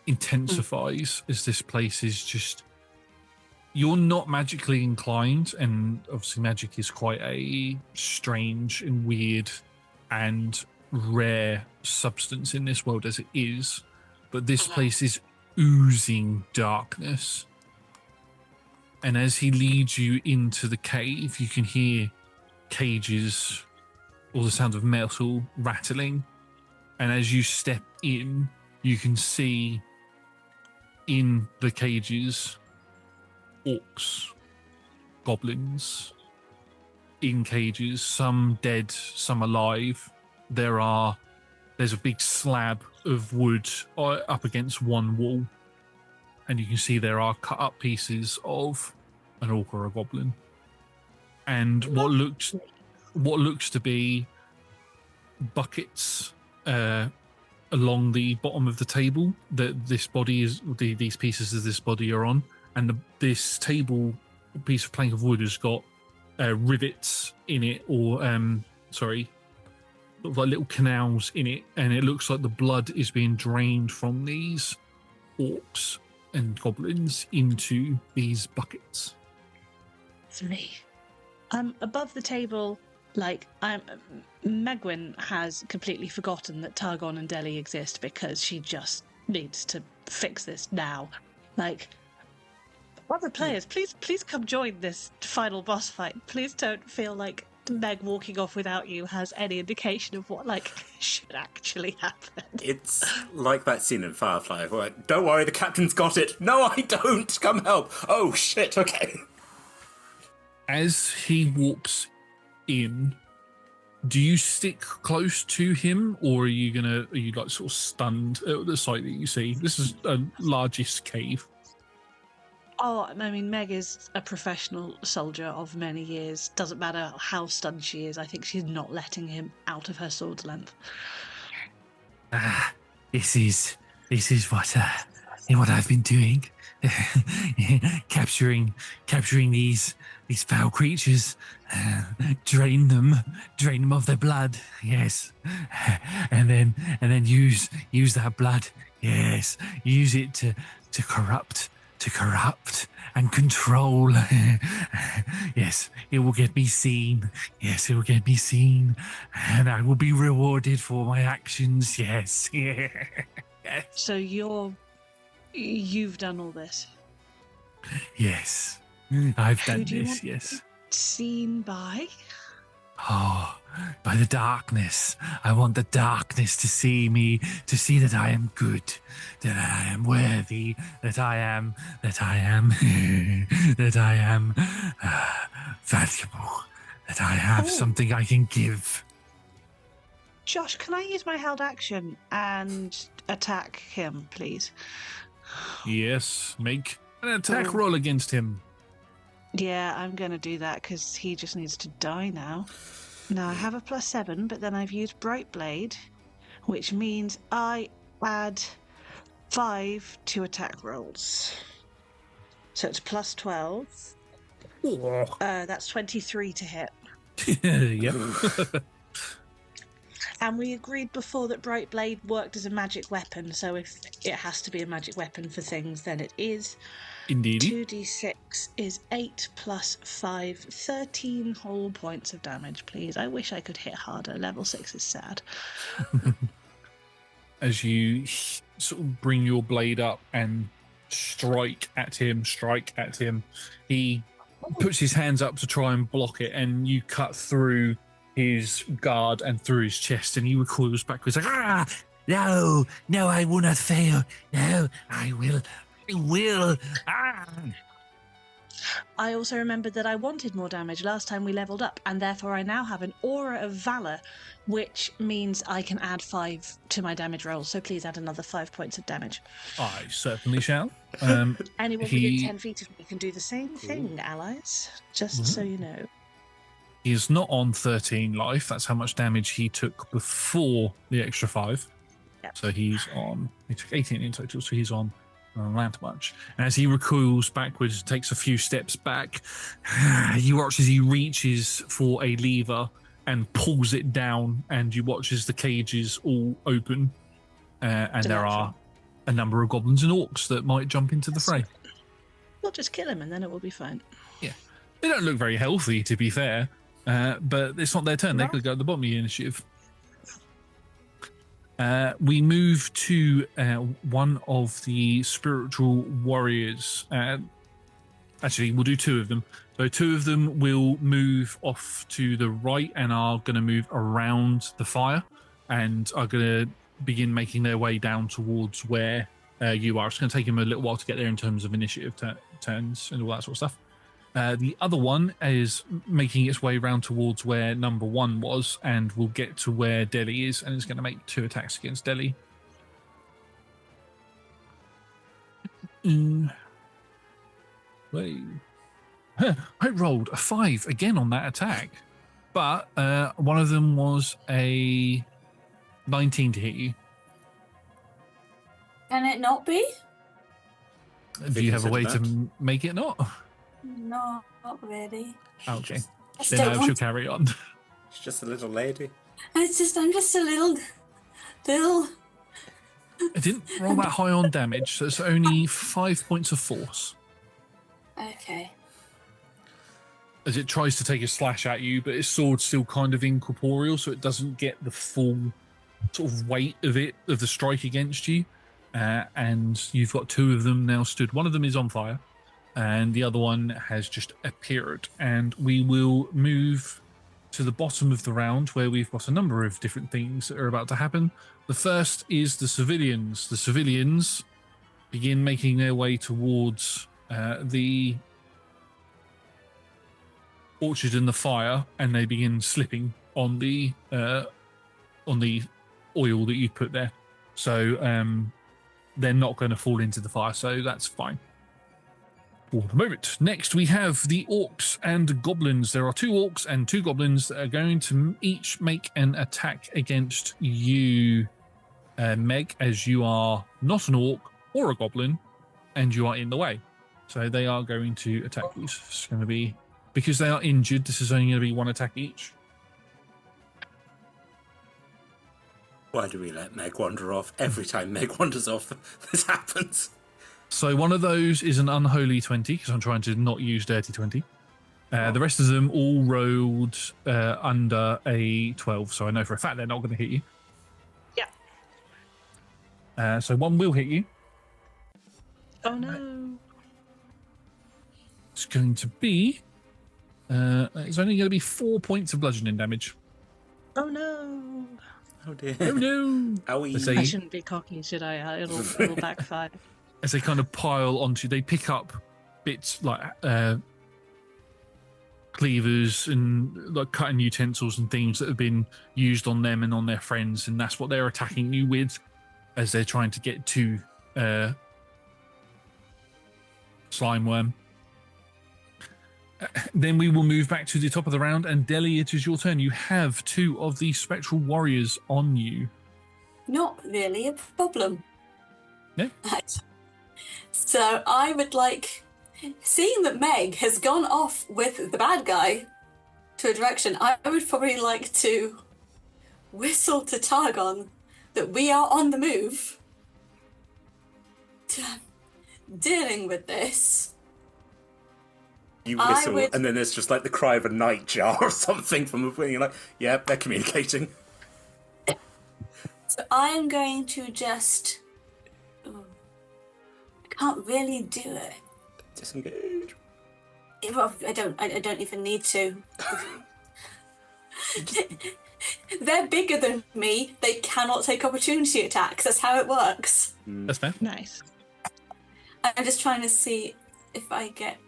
A: intensifies as this place is just... You're not magically inclined, and obviously magic is quite a strange and weird and rare substance in this world as it is, but this place is oozing darkness. And as he leads you into the cave, you can hear cages, all the sounds of metal rattling. And as you step in, you can see in the cages orcs, goblins, in cages, some dead, some alive. There's a big slab of wood up against one wall, and you can see there are cut up pieces of an orc or a goblin, and what looks to be buckets along the bottom of the table that these pieces of this body are on. And this table, piece of plank of wood, has got rivets in it, or sort of like little canals in it, and it looks like the blood is being drained from these orcs and goblins into these buckets.
B: It's me. Above the table, Maegwynn has completely forgotten that Targon and Delhi exist because she just needs to fix this now. Other players, please come join this final boss fight. Please don't feel like Meg walking off without you has any indication of what should actually happen.
D: It's like that scene in Firefly where, don't worry, the captain's got it. No, I don't. Come help. Oh shit. Okay.
A: As he walks in, do you stick close to him, or are you sort of stunned at the sight that you see? This is a largest cave.
B: Oh, I mean, Meg is a professional soldier of many years. Doesn't matter how stunned she is. I think she's not letting him out of her sword's length.
E: This is what I've been doing, capturing these foul creatures, drain them of their blood. Yes, and then use that blood. Yes, use it to corrupt and control. Yes, it will get me seen. Yes, it will get me seen, and I will be rewarded for my actions. Yes.
B: So you've done all this?
E: Yes, I've done this. Yes.
B: Seen by?
E: Oh, by the darkness. I want the darkness to see me, to see that I am good, that I am worthy, that I am valuable, that I have something I can give.
B: Josh, can I use my held action and attack him, please?
A: Yes, make an attack roll against him.
B: Yeah, I'm going to do that because he just needs to die now. Now, I have a +7, but then I've used Bright Blade, which means I add 5 to attack rolls. So it's +12. That's 23 to hit.
A: Yep.
B: And we agreed before that Bright Blade worked as a magic weapon, so if it has to be a magic weapon for things, then it is.
A: Indeed.
B: 2d6 is 8 + 5, 13 whole points of damage, please. I wish I could hit harder. Level 6 is sad.
A: As you sort of bring your blade up and strike at him, he puts his hands up to try and block it, and you cut through his guard and through his chest, and he recoils backwards like,
E: No, I will not fail. No, I will.
B: I also remembered that I wanted more damage last time we leveled up, and therefore I now have an Aura of Valor, which means I can add 5 to my damage roll. So please add another 5 points of damage.
A: I certainly shall.
B: Anyone within 10 feet of me can do the same thing, allies. Just so you know.
A: He is not on 13 life. That's how much damage he took before the extra 5.
B: Yep.
A: So he took 18 in total, so he's on that much. And as he recoils backwards, takes a few steps back, you watch as he reaches for a lever and pulls it down, and you watch as the cages all open, and there are a number of goblins and orcs that might jump into the fray.
B: We'll just kill him and then it will be fine.
A: Yeah. They don't look very healthy, to be fair, but it's not their turn. They could go at the bottom of the initiative. We move to one of the spiritual warriors. Actually, we'll do 2 of them. So 2 of them will move off to the right and are going to move around the fire and are going to begin making their way down towards where you are. It's going to take them a little while to get there in terms of initiative turns and all that sort of stuff. The other one is making its way around towards where number 1 was and will get to where Deli is, and it's going to make 2 attacks against Deli. Wait. I rolled a 5 again on that attack, but one of them was a 19 to hit you.
C: Can it not be?
A: Do you have a way to make it not?
C: No, not really.
A: Okay.
C: Just
A: Then
C: don't
A: I shall
C: want-
A: carry on.
D: She's just a little lady.
C: I'm just a little.
A: I didn't roll that high on damage, so it's only 5 points of force.
C: Okay.
A: As it tries to take a slash at you, but its sword's still kind of incorporeal, so it doesn't get the full sort of weight of the strike against you. And you've got 2 of them now stood. One of them is on fire, and the other one has just appeared. And we will move to the bottom of the round, where we've got a number of different things that are about to happen. The first is the civilians. The civilians begin making their way towards the orchard and the fire, and they begin slipping on the oil that you put there. So they're not going to fall into the fire, so that's fine for the moment. Next, we have the orcs and goblins. There are 2 orcs and 2 goblins that are going to each make an attack against you, Meg, as you are not an orc or a goblin, and you are in the way. So they are going to attack you. It's going to be, because they are injured, this is only going to be 1 attack each.
D: Why do we let Meg wander off? Every time Meg wanders off, this happens.
A: So one of those is an unholy 20, because I'm trying to not use dirty 20. The rest of them all rolled under a 12, so I know for a fact they're not going to hit you.
B: Yeah.
A: So 1 will hit you.
B: Oh no.
A: It's going to be... it's only going to be 4 points of bludgeoning damage.
B: Oh no.
D: Oh dear.
A: Oh no!
D: Owie.
B: I shouldn't be cocky, should I? It'll backfire.
A: As they kind of pile onto, they pick up bits like cleavers and like cutting utensils and things that have been used on them and on their friends, and that's what they're attacking you with as they're trying to get to Slime Worm. Then we will move back to the top of the round, and Deli, it is your turn. You have 2 of the spectral warriors on you.
C: Not really a problem.
A: No?
C: So I would like, seeing that Meg has gone off with the bad guy to a direction, I would probably like to whistle to Targon that we are on the move, dealing with this.
D: You whistle, and then there's just like the cry of a nightjar or something from a wing. You're like, yeah, they're communicating.
C: So I am going to just... I can't really do it.
D: Disengage.
C: Well, I don't even need to. They're bigger than me. They cannot take opportunity attacks. That's how it works.
A: That's fair.
B: Nice.
C: I'm just trying to see if I get...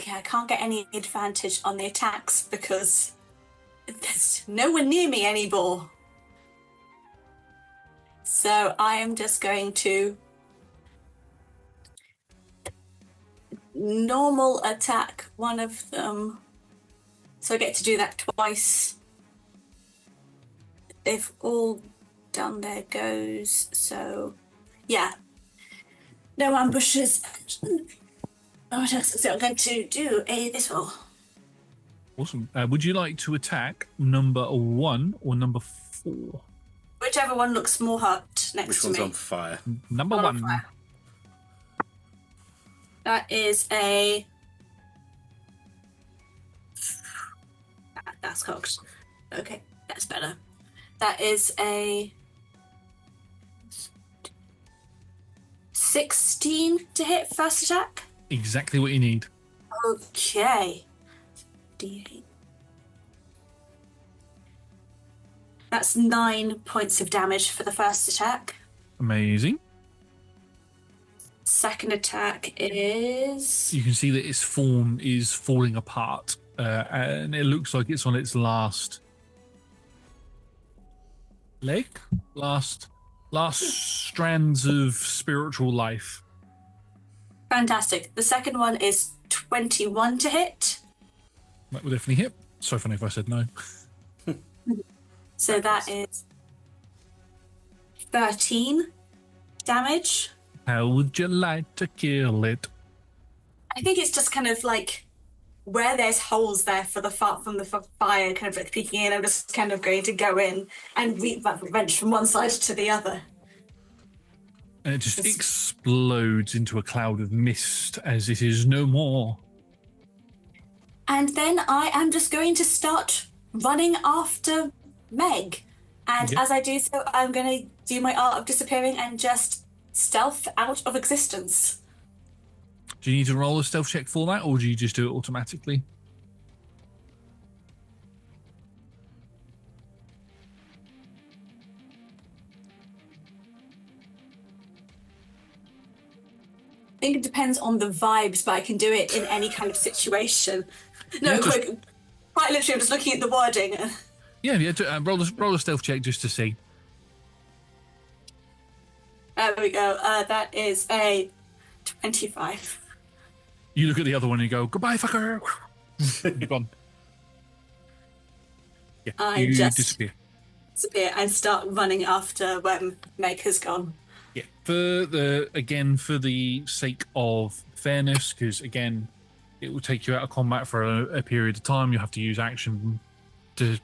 C: Okay, I can't get any advantage on the attacks because there's no one near me anymore. So I am just going to normal attack one of them. So I get to do that twice. They've all done their goes, so yeah. No ambushes. Oh, so I'm going to do this roll.
A: Awesome. Would you like to attack number 1 or number 4?
C: Whichever one looks more hot next
D: Which
C: to
D: one's
C: me.
D: on fire?
A: Number
C: On
A: 1.
C: fire. That is a... That's cocked. Okay, that's better. That is a 16 to hit first attack.
A: Exactly what you need.
C: Okay. D8. That's 9 points of damage for the first attack.
A: Amazing.
C: Second attack is...
A: You can see that its form is falling apart, and it looks like it's on its last leg, last strands of spiritual life.
C: Fantastic. The second one is 21 to hit.
A: That would definitely hit. So funny if I said no.
C: So that is 13 damage.
A: How would you like to kill it?
C: I think it's just kind of like where there's holes there for the from the fire kind of like peeking in. I'm just kind of going to go in and wrench from one side to the other.
A: And it just explodes into a cloud of mist as it is no more.
C: And then I am just going to start running after Meg. And
A: Yep.
C: as I do so, I'm going to do my art of disappearing and just stealth out of existence.
A: Do you need to roll a stealth check for that, or do you just do it automatically?
C: I think it depends on the vibes, but I can do it in any kind of situation. No,
A: Yeah, just-
C: quite literally, I'm just looking at the wording.
A: Yeah. Roll a stealth check just to see.
C: There we go. That is a 25.
A: You look at the other one and you go, "Goodbye, fucker." You're gone. Yeah,
C: I
A: you
C: just-
A: disappear.
C: Disappear and start running after when Meg has gone.
A: Yeah, for the sake of fairness, because again, it will take you out of combat for a period of time. You have to use action to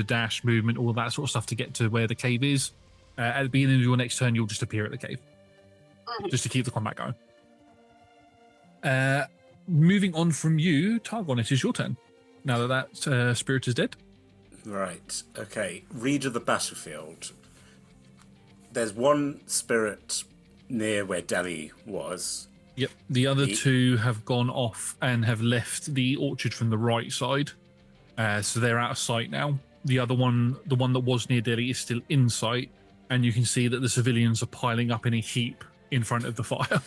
A: dash, movement, all that sort of stuff to get to where the cave is. At the beginning of your next turn, you'll just appear at the cave, just to keep the combat going. Moving on from you, Targon, it is your turn. Now that spirit is dead.
D: Right, okay. Read of the battlefield. There's one spirit near where Delhi was.
A: Yep. The other two have gone off and have left the orchard from the right side. So they're out of sight now. The other one, the one that was near Delhi, is still in sight. And you can see that the civilians are piling up in a heap in front of the fire.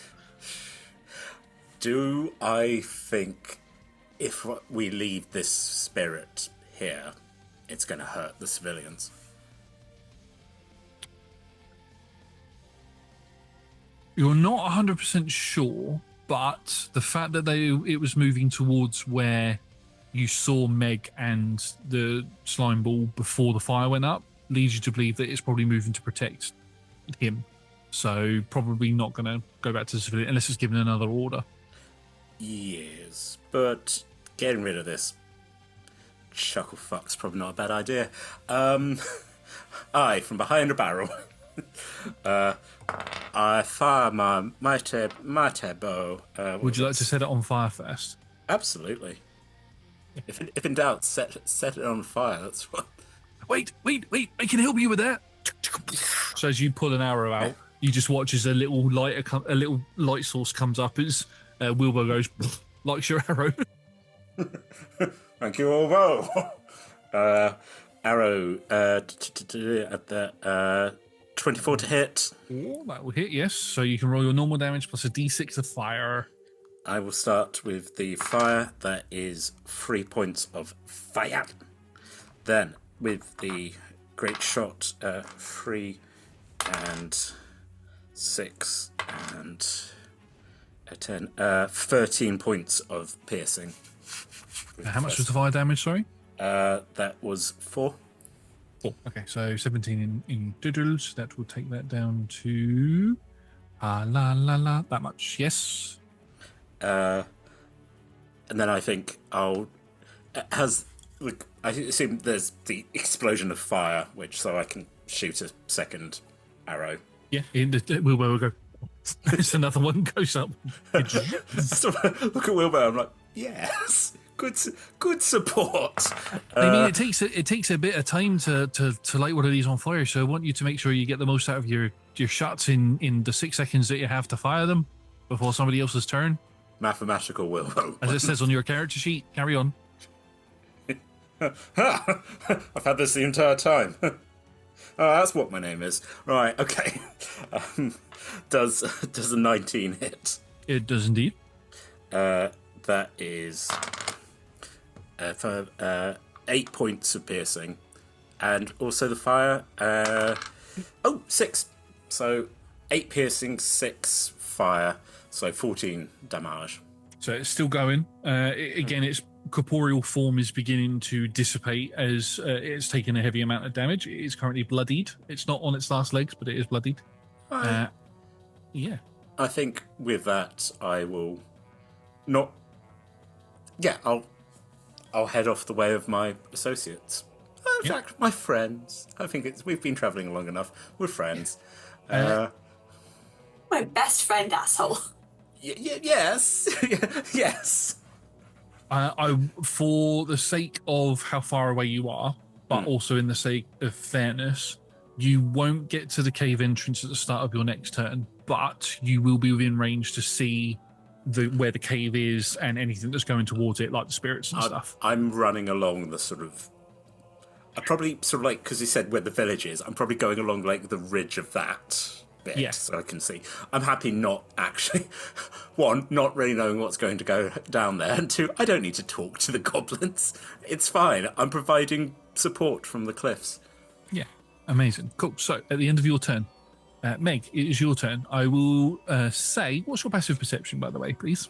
D: Do I think if we leave this spirit here, it's going to hurt the civilians?
A: You're not 100% sure, but the fact that it was moving towards where you saw Meg and the slime ball before the fire went up leads you to believe that it's probably moving to protect him. So probably not going to go back to the civilian unless it's given another order.
D: Yes, but getting rid of this chuckle fuck's probably not a bad idea. I, from behind a barrel, I fire my mighty bow.
A: Would you like to set it on fire first?
D: Absolutely. If in doubt, set it on fire. That's what.
A: Wait, I can help you with that. So as you pull an arrow out, you just watch as a little light source comes up as Wilbur goes, likes your arrow.
D: Thank you, Wilbur. Arrow at the 24 to hit.
A: Oh, that will hit, yes. So you can roll your normal damage plus a d6 of fire.
D: I will start with the fire. That is 3 points of fire. Then with the great shot, 3 and 6 and a 10, 13 points of piercing.
A: How much was the fire damage, sorry?
D: That was 4.
A: 4. Okay, so 17 in doodles. That will take that down to... that much, yes.
D: And then I think I'll... I assume there's the explosion of fire, so I can shoot a second arrow.
A: Yeah, we'll go. It's another one goes up.
D: So I look at Wilbur, I'm like, yes, good support.
A: I mean, it takes a bit of time to light one of these on fire, so I want you to make sure you get the most out of your shots in the 6 seconds that you have to fire them before somebody else's turn.
D: Mathematical Wilbur.
A: As it says on your character sheet, carry on.
D: I've had this the entire time. Oh, that's what my name is. Right, okay. Does a 19 hit?
A: It does indeed.
D: That is for 8 points of piercing. And also the fire. 6. So 8 piercing, 6 fire. So 14 damage.
A: So it's still going. Again, its corporeal form is beginning to dissipate as it's taken a heavy amount of damage. It is currently bloodied. It's not on its last legs, but it is bloodied. Yeah.
D: I think with that, I will not. Yeah, I'll head off the way of my associates. In fact, my friends. I think we've been travelling long enough. We're friends.
C: My best friend, asshole.
D: Yes, yes.
A: I, for the sake of how far away you are, but also in the sake of fairness, you won't get to the cave entrance at the start of your next turn, but you will be within range to see where the cave is and anything that's going towards it, like the spirits and stuff.
D: I'm running along the sort of... I probably sort of like, because he said where the village is, I'm probably going along like the ridge of that bit, so I can see. I'm happy not actually, 1, not really knowing what's going to go down there, and 2, I don't need to talk to the goblins. It's fine. I'm providing support from the cliffs.
A: Yeah, amazing. Cool. So at the end of your turn, Meg, it is your turn. I will say, what's your passive perception, by the way, please?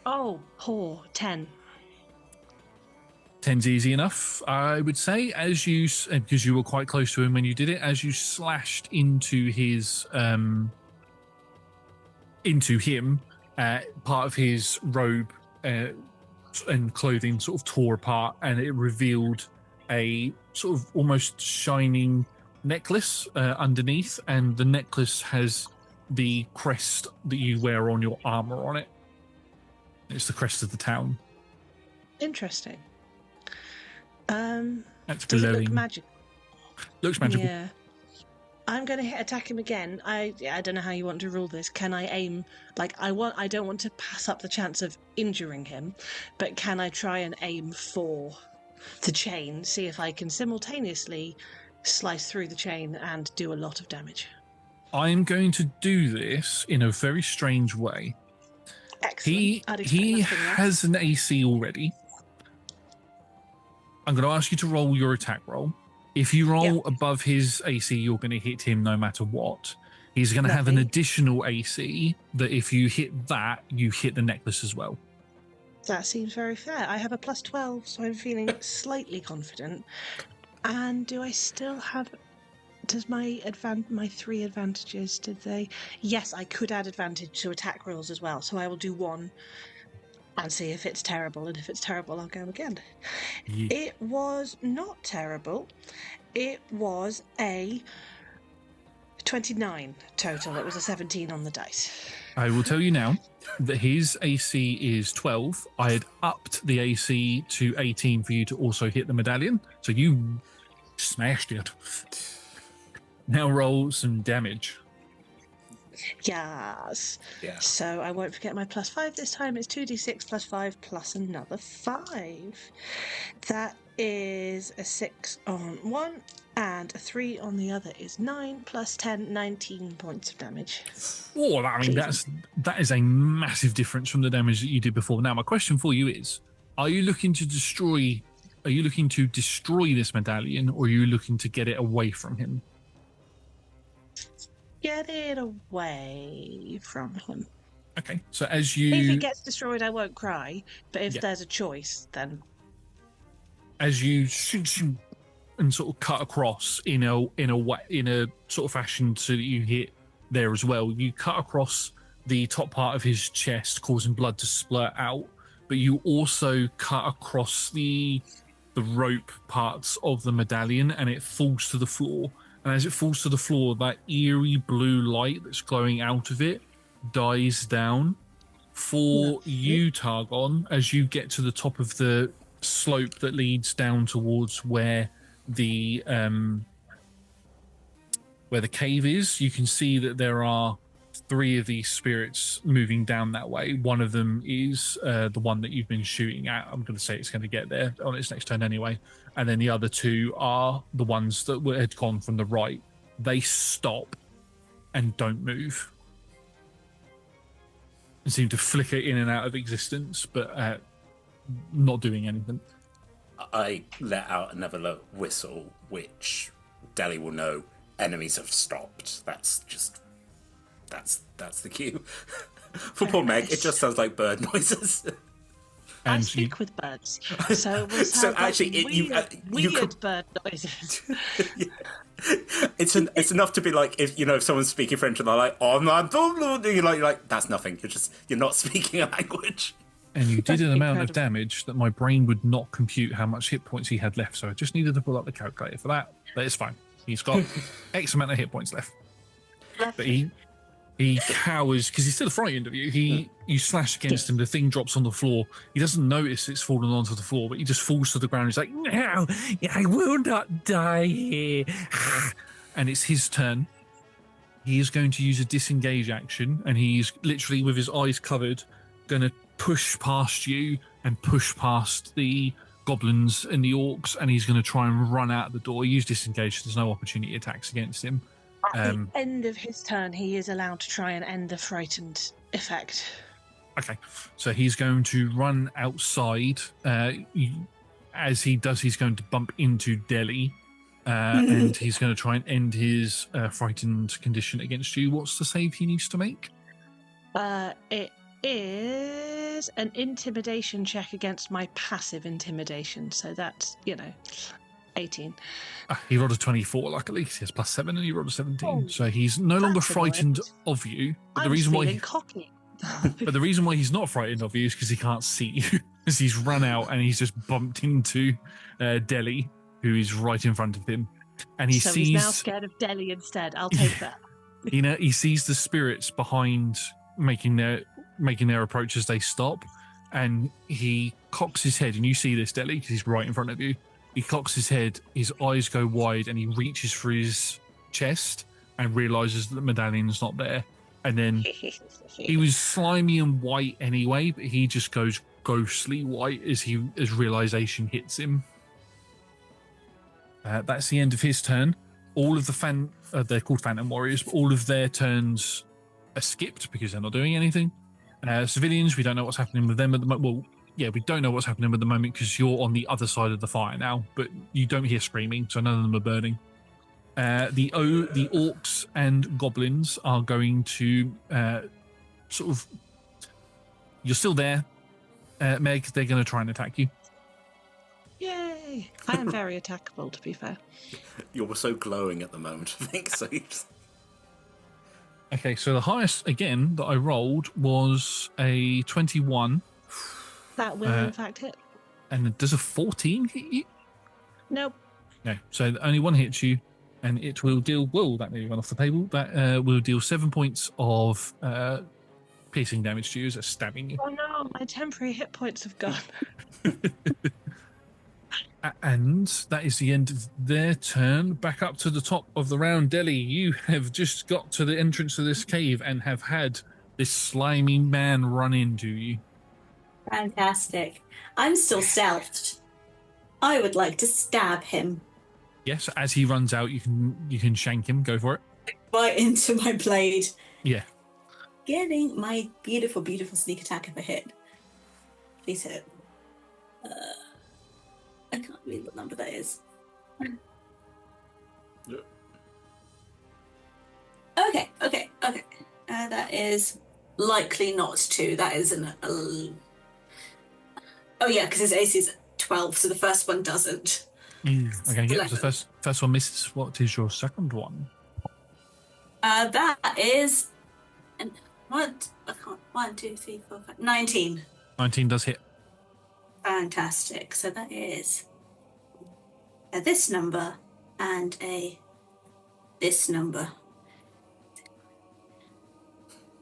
B: Oh, 10.
A: 10's easy enough, I would say, as you, because you were quite close to him when you did it, as you slashed into his, into him, part of his robe and clothing sort of tore apart, and it revealed a sort of almost shining necklace underneath, and the necklace has the crest that you wear on your armor on it. It's the crest of the town.
B: Interesting.
A: That's
B: Does it
A: glowing.
B: look magical?
A: Looks magical.
B: Yeah. I'm going to attack him again. I don't know how you want to rule this. Can I aim? I don't want to pass up the chance of injuring him, but can I try and aim for the chain? See if I can simultaneously slice through the chain and do a lot of damage.
A: I'm going to do this in a very strange way.
B: Excellent.
A: He has an AC already. I'm going to ask you to roll your attack roll. If you roll above his AC, you're going to hit him no matter what. He's going to have an additional AC that if you hit that, you hit the necklace as well.
B: That seems very fair. I have a +12, so I'm feeling slightly confident. And do I still have... Does my 3 advantages, did they... Yes, I could add advantage to attack rolls as well, so I will do 1 and see if it's terrible, and if it's terrible, I'll go again. Yeah. It was not terrible. It was a 29 total. It was a 17 on the dice.
A: I will tell you now that his AC is 12. I had upped the AC to 18 for you to also hit the medallion, so you smashed it. Now roll some damage.
B: Yes.
D: Yeah.
B: So I won't forget my +5 this time. It's 2d6 +5 plus another 5. That is a 6 on 1 And a 3 on the other is 9 plus 10, 19 points of damage.
A: Oh, I mean, that is a massive difference from the damage that you did before. Now, my question for you is: Are you looking to destroy this medallion, or are you looking to get it away from him?
B: Get it away from him.
A: Okay, so as you...
B: If it gets destroyed, I won't cry. But if there's a choice, then...
A: As you shoot and sort of cut across in a sort of fashion so that you hit there as well, you cut across the top part of his chest, causing blood to splurt out, but you also cut across the rope parts of the medallion, and it falls to the floor. And as it falls to the floor, that eerie blue light that's glowing out of it dies down. For you, Targon, as you get to the top of the slope that leads down towards where the cave is, you can see that there are 3 of these spirits moving down that way. One of them is the one that you've been shooting at. I'm going to say it's going to get there on its next turn anyway. And then the other 2 are the ones that had gone from the right. They stop and don't move and seem to flicker in and out of existence, but not doing anything.
D: I let out another whistle, which Deli will know enemies have stopped. That's the cue. For poor Meg, it just sounds like bird noises.
A: And
B: I speak with birds, so it was
D: So actually,
B: weird bird noises.
D: Yeah. It's enough to be like, if someone's speaking French and they're like, oh, you're like that's nothing. You're not speaking a language.
A: And you did an amount of damage that my brain would not compute how much hit points he had left. So I just needed to pull up the calculator for that. But it's fine. He's got X amount of hit points left. But he cowers because he's still frightened of you. You slash against him. The thing drops on the floor. He doesn't notice it's fallen onto the floor, but he just falls to the ground. He's like, no, I will not die here. And it's his turn. He is going to use a disengage action, and he's literally, with his eyes covered, going to push past you and push past the goblins and the orcs, and he's going to try and run out the door. Use disengage. There's no opportunity attacks against him.
B: At the end of his turn, he is allowed to try and end the frightened effect.
A: Okay, so he's going to run outside. As he does, he's going to bump into Deli, and he's going to try and end his frightened condition against you. What's the save he needs to make?
B: It is an intimidation check against my passive intimidation. So that's, 18.
A: He rolled a 24, luckily. He has +7 and he rolled a 17. So he's no longer frightened of you. But the reason why
B: cocky.
A: But the reason why he's not frightened of you is because he can't see you. Because he's run out and he's just bumped into Deli, who is right in front of him. And he sees...
B: he's now scared of Deli instead. I'll take that.
A: He sees the spirits behind making their approach as they stop, and he cocks his head, and you see this, Deli, because he's right in front of you. He cocks his head, his eyes go wide, and he reaches for his chest and realizes that the medallion's not there. And then he was slimy and white anyway, but he just goes ghostly white as realization hits him. That's the end of his turn. All of the they're called Phantom Warriors, but all of their turns are skipped because they're not doing anything. Civilians, we don't know what's happening with them at the moment. Well, yeah, we don't know what's happening at the moment because you're on the other side of the fire now, but you don't hear screaming, so none of them are burning. The orcs and goblins are going to sort of... You're still there, Meg. They're going to try and attack you.
B: Yay! I am very attackable, to be fair.
D: You're so glowing at the moment, I think. So
A: Okay, so the highest, again, that I rolled was a 21.
B: That will, in fact, hit.
A: And does a 14 hit you?
B: Nope.
A: No, so only one hits you, and it will deal... Whoa, that nearly went off the table. That will deal 7 points of piercing damage to you as it's stabbing you.
B: Oh no, my temporary hit points have gone.
A: And that is the end of their turn. Back up to the top of the round. Deli, you have just got to the entrance of this cave and have had this slimy man run into you.
C: Fantastic. I'm still stealthed. I would like to stab him.
A: Yes, as he runs out, you can shank him. Go for it.
C: Right into my blade.
A: Yeah.
C: Getting my beautiful, beautiful sneak attack if I hit. Please hit. I can't believe what number that is.
D: Yeah.
C: Okay. That is likely not 2. That is an... oh yeah, because his AC is 12, so the first one doesn't.
A: Okay, yeah, so
C: 11.
A: first one misses. What is your second one?
C: That is... What? I can't... 1, 2, 3, 4, 5... 19.
A: 19 does hit.
C: Fantastic. So that is this number and this number.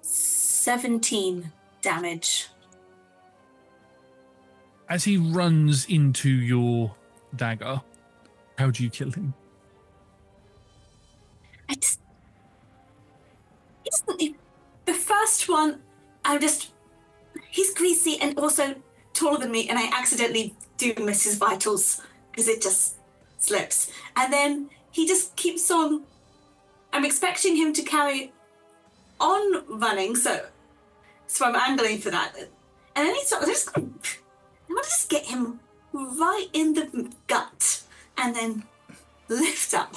C: 17 damage.
A: As he runs into your dagger, how do you kill him?
C: The first one, he's greasy and also taller than me, and I accidentally do miss his vitals because it just slips. And then he just keeps on. I'm expecting him to carry on running, so I'm angling for that. And then I want to just get him right in the gut and then lift up,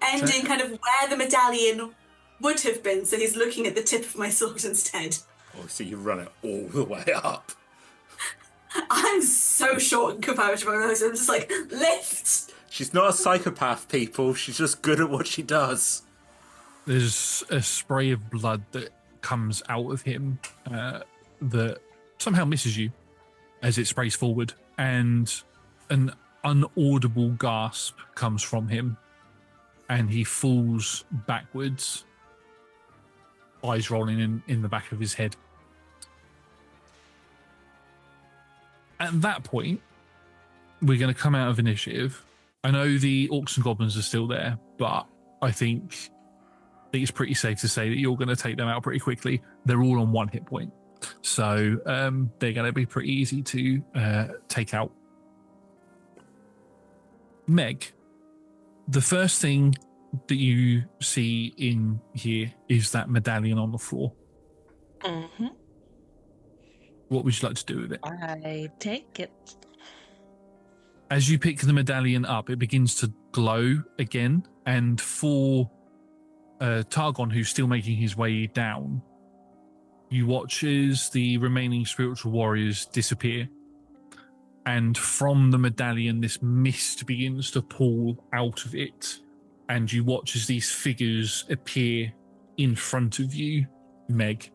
C: ending kind of where the medallion would have been, so he's looking at the tip of my sword instead.
D: Oh, so you run it all the way up.
C: I'm so short in comparison to my others. I'm just like, lift!
D: She's not a psychopath, people. She's just good at what she does.
A: There's a spray of blood that comes out of him that somehow misses you as it sprays forward, and an unaudible gasp comes from him, and he falls backwards, eyes rolling in the back of his head. At that point, we're going to come out of initiative. I know the orcs and goblins are still there, but I think it's pretty safe to say that you're going to take them out pretty quickly. They're all on 1 hit point, so they're going to be pretty easy to take out. Meg, the first thing that you see in here is that medallion on the floor.
B: Mm-hmm.
A: What would you like to do with it?
B: I take it.
A: As you pick the medallion up, it begins to glow again, and for Targon, who's still making his way down, you watch as the remaining spiritual warriors disappear, and from the medallion this mist begins to pool out of it, and you watch as these figures appear in front of you, Meg,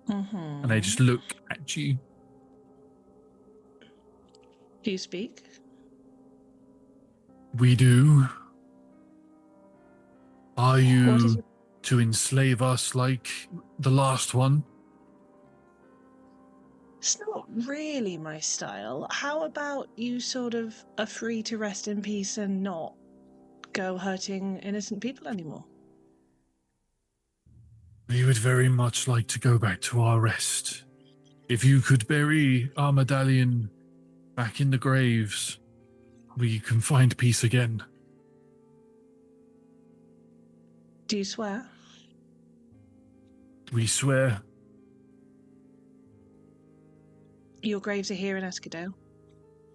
A: and they just look at you.
B: Do you speak?
A: We do. Are
B: What is
A: you
B: it?
A: to enslave us like the last one?
B: It's not really my style. How about you sort of are free to rest in peace and not go hurting innocent people anymore?
A: We would very much like to go back to our rest. If you could bury our medallion back in the graves, we can find peace again.
B: Do you swear?
A: We swear.
B: Your graves are here in Eskerdale?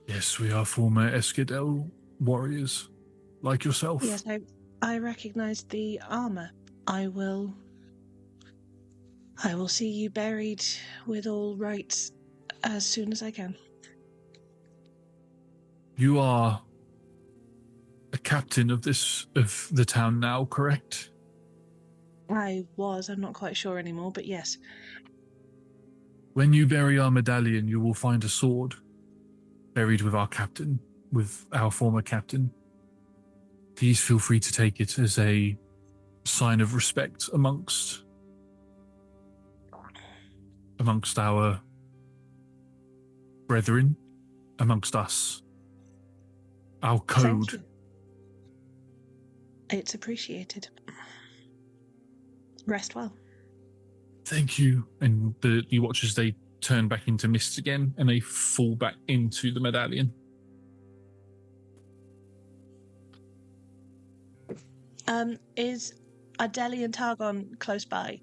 A: Yes, we are former Eskerdale warriors, like yourself.
B: Yes, I recognize the armor. I will see you buried with all rights as soon as I can.
A: You are a captain of the town now, correct?
B: I'm not quite sure anymore, but yes.
A: When you bury our medallion, you will find a sword buried with our captain, with our former captain. Please feel free to take it as a sign of respect amongst our brethren, amongst us. Our code.
B: Thank you. It's appreciated. Rest well.
A: Thank you. And you watch as they turn back into mist again and they fall back into the medallion.
B: Is Adeli and Targon close by?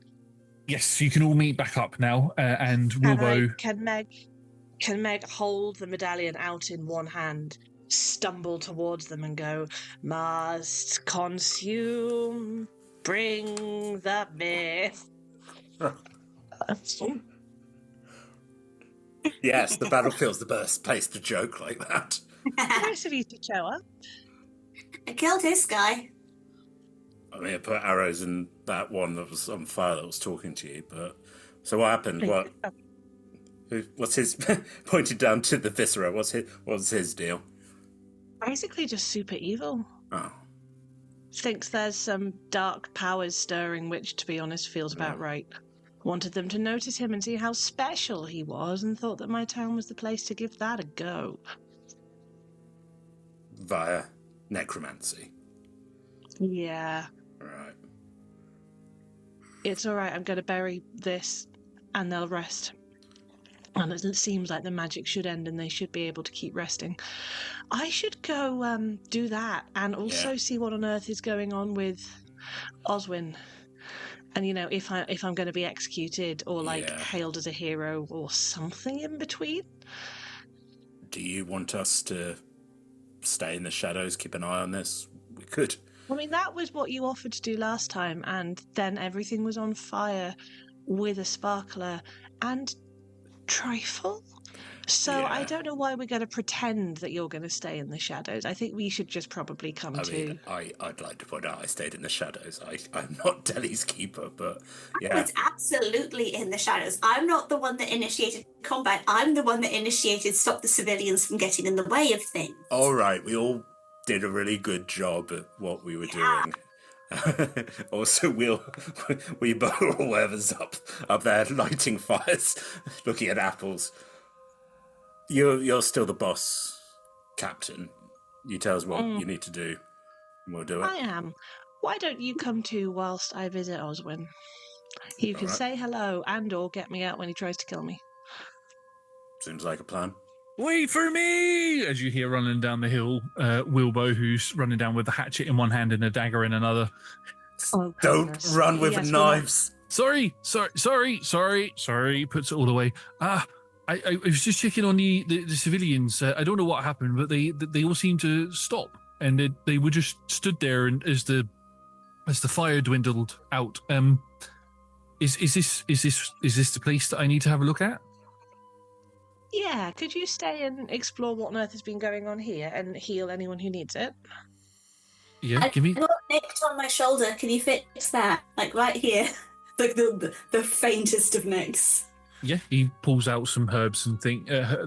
A: Yes, you can all meet back up now, and Wilbo.
B: Can Meg hold the medallion out in one hand, stumble towards them, and go, "Must consume, bring the myth."
D: Yes, the battlefield's the best place to joke like that.
B: Nice of you to show up.
C: I killed this guy.
D: I mean, I put arrows in that one that was on fire that was talking to you, but... So what happened? What's his... pointed down to the viscera, what's his deal?
B: Basically just super evil.
D: Oh.
B: Thinks there's some dark powers stirring, which, to be honest, feels about right. Wanted them to notice him and see how special he was, and thought that my town was the place to give that a go.
D: Via necromancy.
B: Yeah.
D: Right.
B: It's all right. I'm going to bury this, and they'll rest. And it seems like the magic should end, and they should be able to keep resting. I should go do that, and also see what on earth is going on with Oswin. And if I'm going to be executed or hailed as a hero or something in between.
D: Do you want us to stay in the shadows, keep an eye on this? We could.
B: I mean, that was what you offered to do last time, and then everything was on fire with a sparkler and trifle. So I don't know why we're going to pretend that you're going to stay in the shadows. I think we should just probably come to...
D: mean, I'd like to point out I stayed in the shadows. I'm not Delhi's keeper, but yeah.
C: I was absolutely in the shadows. I'm not the one that initiated combat. I'm the one that initiated stop the civilians from getting in the way of things.
D: All right, we all did a really good job at what we were doing. Also, we both whoever's up there lighting fires, looking at apples. You're still the boss, Captain. You tell us what you need to do, and we'll do it.
B: I am. Why don't you come too whilst I visit Oswin? You can say hello and/or get me out when he tries to kill me.
D: Seems like a plan.
A: Wait for me! As you hear running down the hill, Wilbo, who's running down with the hatchet in one hand and a dagger in another.
B: Oh,
D: don't run with knives.
A: Sorry. Puts it all away. I was just checking on the civilians. I don't know what happened, but they all seemed to stop, and they were just stood there. And as the fire dwindled out, is this the place that I need to have a look at?
B: Yeah, could you stay and explore what on earth has been going on here and heal anyone who needs it?
A: Yeah, give me.
C: I got nicked on my shoulder. Can you fix that? Like right here, the faintest of nicks.
A: Yeah, he pulls out some herbs and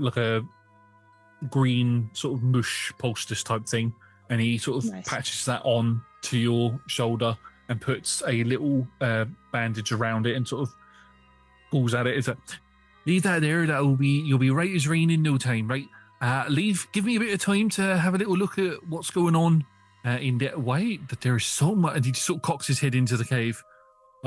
A: like a green sort of mush poultice type thing, and he sort of patches that on to your shoulder and puts a little bandage around it and sort of pulls at it. It's like, leave that there. You'll be right as rain in no time, right? Give me a bit of time to have a little look at what's going on in that way. That there is so much, and he just sort of cocks his head into the cave.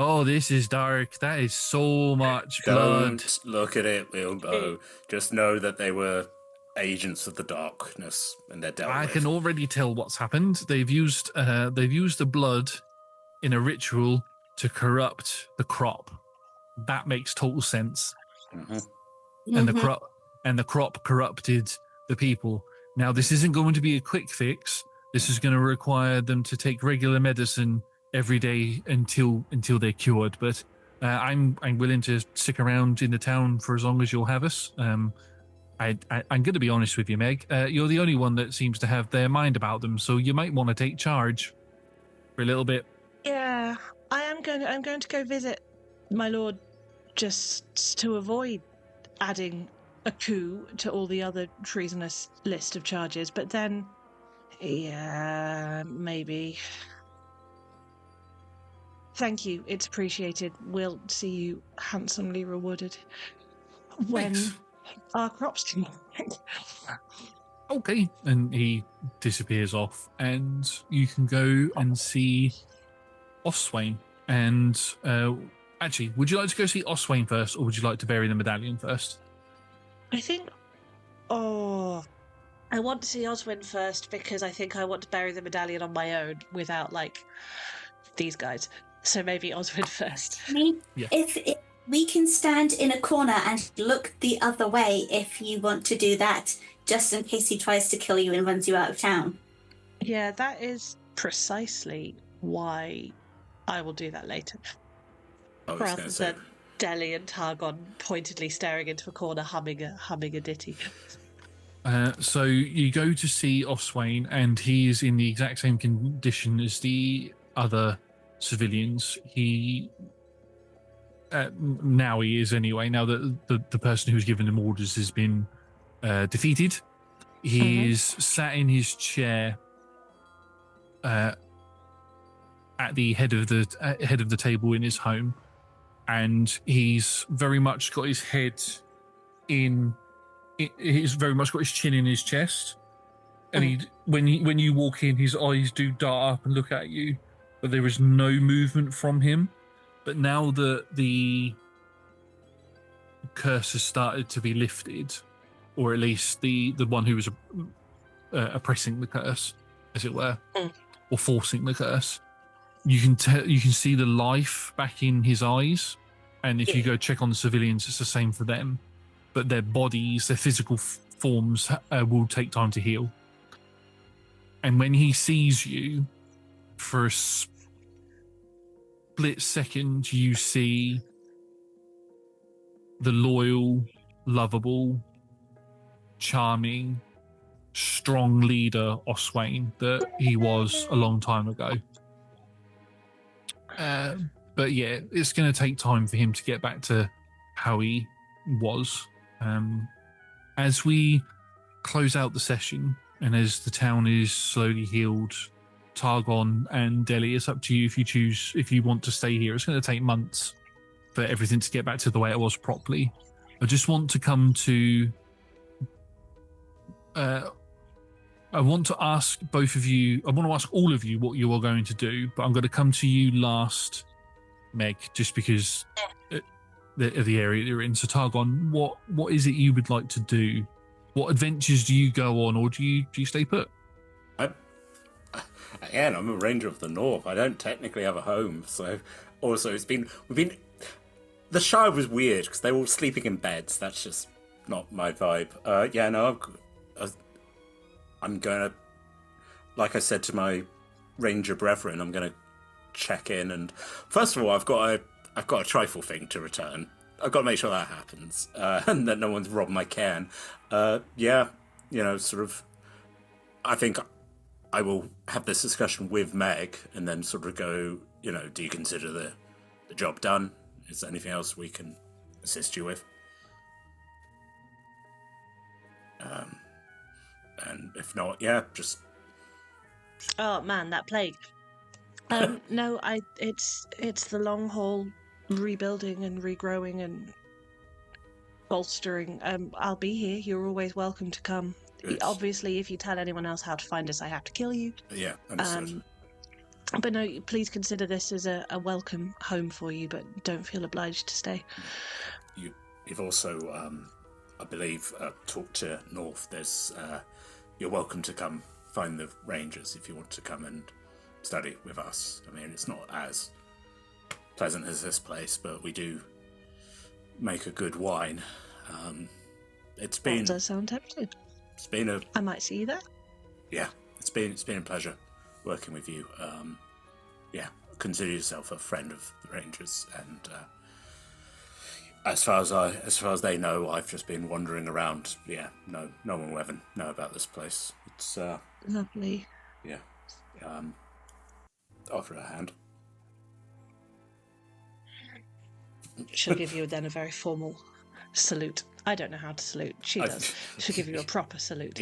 A: Oh, this is dark. That is so much blood.
D: Don't look at it, Bilbo. Just know that they were agents of the darkness, and they're dealt with.
A: I can already tell what's happened. They've used the blood in a ritual to corrupt the crop. That makes total sense.
D: Mm-hmm.
A: And the crop corrupted the people. Now, this isn't going to be a quick fix. This is going to require them to take regular medicine every day until they're cured. But I'm willing to stick around in the town for as long as you'll have us. I'm going to be honest with you, Meg. You're the only one that seems to have their mind about them, so you might want to take charge for a little bit.
B: Yeah, I'm going to go visit my lord, just to avoid adding a coup to all the other treasonous list of charges. But then, yeah, maybe. Thank you. It's appreciated. We'll see you handsomely rewarded when our crops can.
A: Okay. And he disappears off, and you can go and see Oswain. And actually, would you like to go see Oswain first, or would you like to bury the medallion first?
B: I think. Oh, I want to see Oswin first because I think I want to bury the medallion on my own without, like, these guys. So maybe Oswin first.
C: Maybe
A: Yeah.
C: if we can stand in a corner and look the other way if you want to do that, just in case he tries to kill you and runs you out of town.
B: Yeah, that is precisely why I will do that later.
D: I was
B: Rather
D: going to say,
B: than Delhi and Targon pointedly staring into a corner humming a ditty.
A: So you go to see Oswain, and he is in the exact same condition as the other civilians. He now he is anyway. Now that the person who's given him orders has been defeated, he is sat in his chair at the head of the table in his home, and he's very much got his head in. He's very much got his chin in his chest, and when you walk in, his eyes do dart up and look at you, but there is no movement from him. But now that the curse has started to be lifted, or at least the one who was oppressing the curse, as it were, or forcing the curse, you can see the life back in his eyes. And if you go check on the civilians, it's the same for them. But their bodies, their physical forms will take time to heal. And when he sees you, for a split second, you see the loyal, lovable, charming, strong leader Oswain that he was a long time ago. But yeah, it's going to take time for him to get back to how he was. As we close out the session, and as the town is slowly healed, Targon and Delhi, it's up to you if you want to stay here. It's going to take months for everything to get back to the way it was properly. I just want to come to. I want to ask both of you. I want to ask all of you what you are going to do, but I'm going to come to you last, Meg, just because. The area you're in. So Targon, what is it you would like to do? What adventures do you go on, or do you stay put?
D: Again, I'm a ranger of the north. I don't technically have a home, so also we've been. The Shire was weird because they were all sleeping in beds. That's just not my vibe. I'm gonna, like I said to my ranger brethren, I'm gonna check in, and first of all, I've got a trifle thing to return. I've got to make sure that happens, and that no one's robbed my cairn. I think I will have this discussion with Meg, and then sort of go, do you consider the job done? Is there anything else we can assist you with? And if not, just...
B: Oh man, that plague. No, it's the long haul, rebuilding and regrowing and bolstering. I'll be here. You're always welcome to come.
D: Good.
B: Obviously, if you tell anyone else how to find us, I have to kill you.
D: Yeah, understood.
B: But no, please consider this as a welcome home for you, but don't feel obliged to stay.
D: You've also, I believe, talked to North. There's, you're welcome to come find the Rangers if you want to come and study with us. I mean, it's not as pleasant as this place, but we do make a good wine. That
B: does sound tempting. I might see you there.
D: Yeah, it's been a pleasure working with you. Consider yourself a friend of the Rangers, and as far as they know, I've just been wandering around. Yeah, no one will ever know about this place. It's
B: lovely.
D: Yeah. Offer a hand.
B: She'll give you then a very formal salute. I don't know how to salute. She does. She'll give you a proper salute.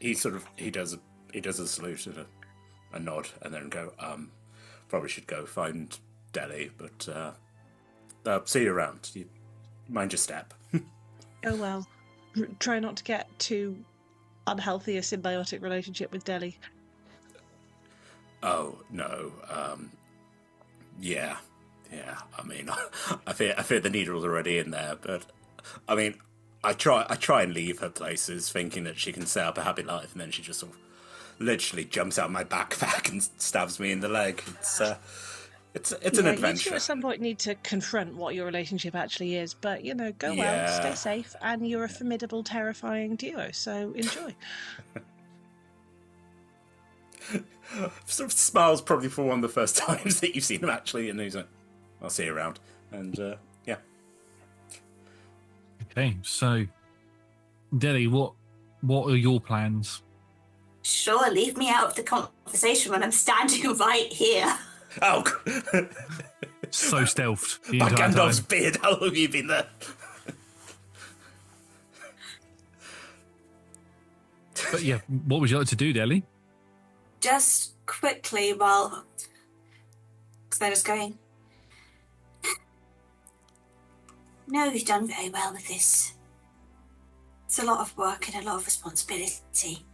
D: He does a salute and a nod, and then go. Probably should go find Delhi, but see you around. You mind your step.
B: Oh well. Try not to get too unhealthy a symbiotic relationship with Delhi.
D: Oh no. Yeah. I mean, I fear the needle's already in there, but I mean, I try and leave her places, thinking that she can set up a happy life, and then she just sort of literally jumps out my backpack and stabs me in the leg. It's an adventure.
B: You two at some point need to confront what your relationship actually is, but go well,
D: Yeah.
B: stay safe, and you're a formidable, terrifying duo. So enjoy.
D: Sort of smiles probably for one of the first times that you've seen him actually, and he's like, "I'll see you around." And yeah.
A: Okay, so Deli, what are your plans?
C: Sure, leave me out of the conversation when I'm standing right here.
D: Oh,
A: So stealthed the
D: by
A: entire
D: Gandalf's
A: time.
D: beard! How long have you been there?
A: But yeah, what would you like to do, Deli?
C: Just quickly, while Xena's going, no, you've done very well with this. It's a lot of work and a lot of responsibility.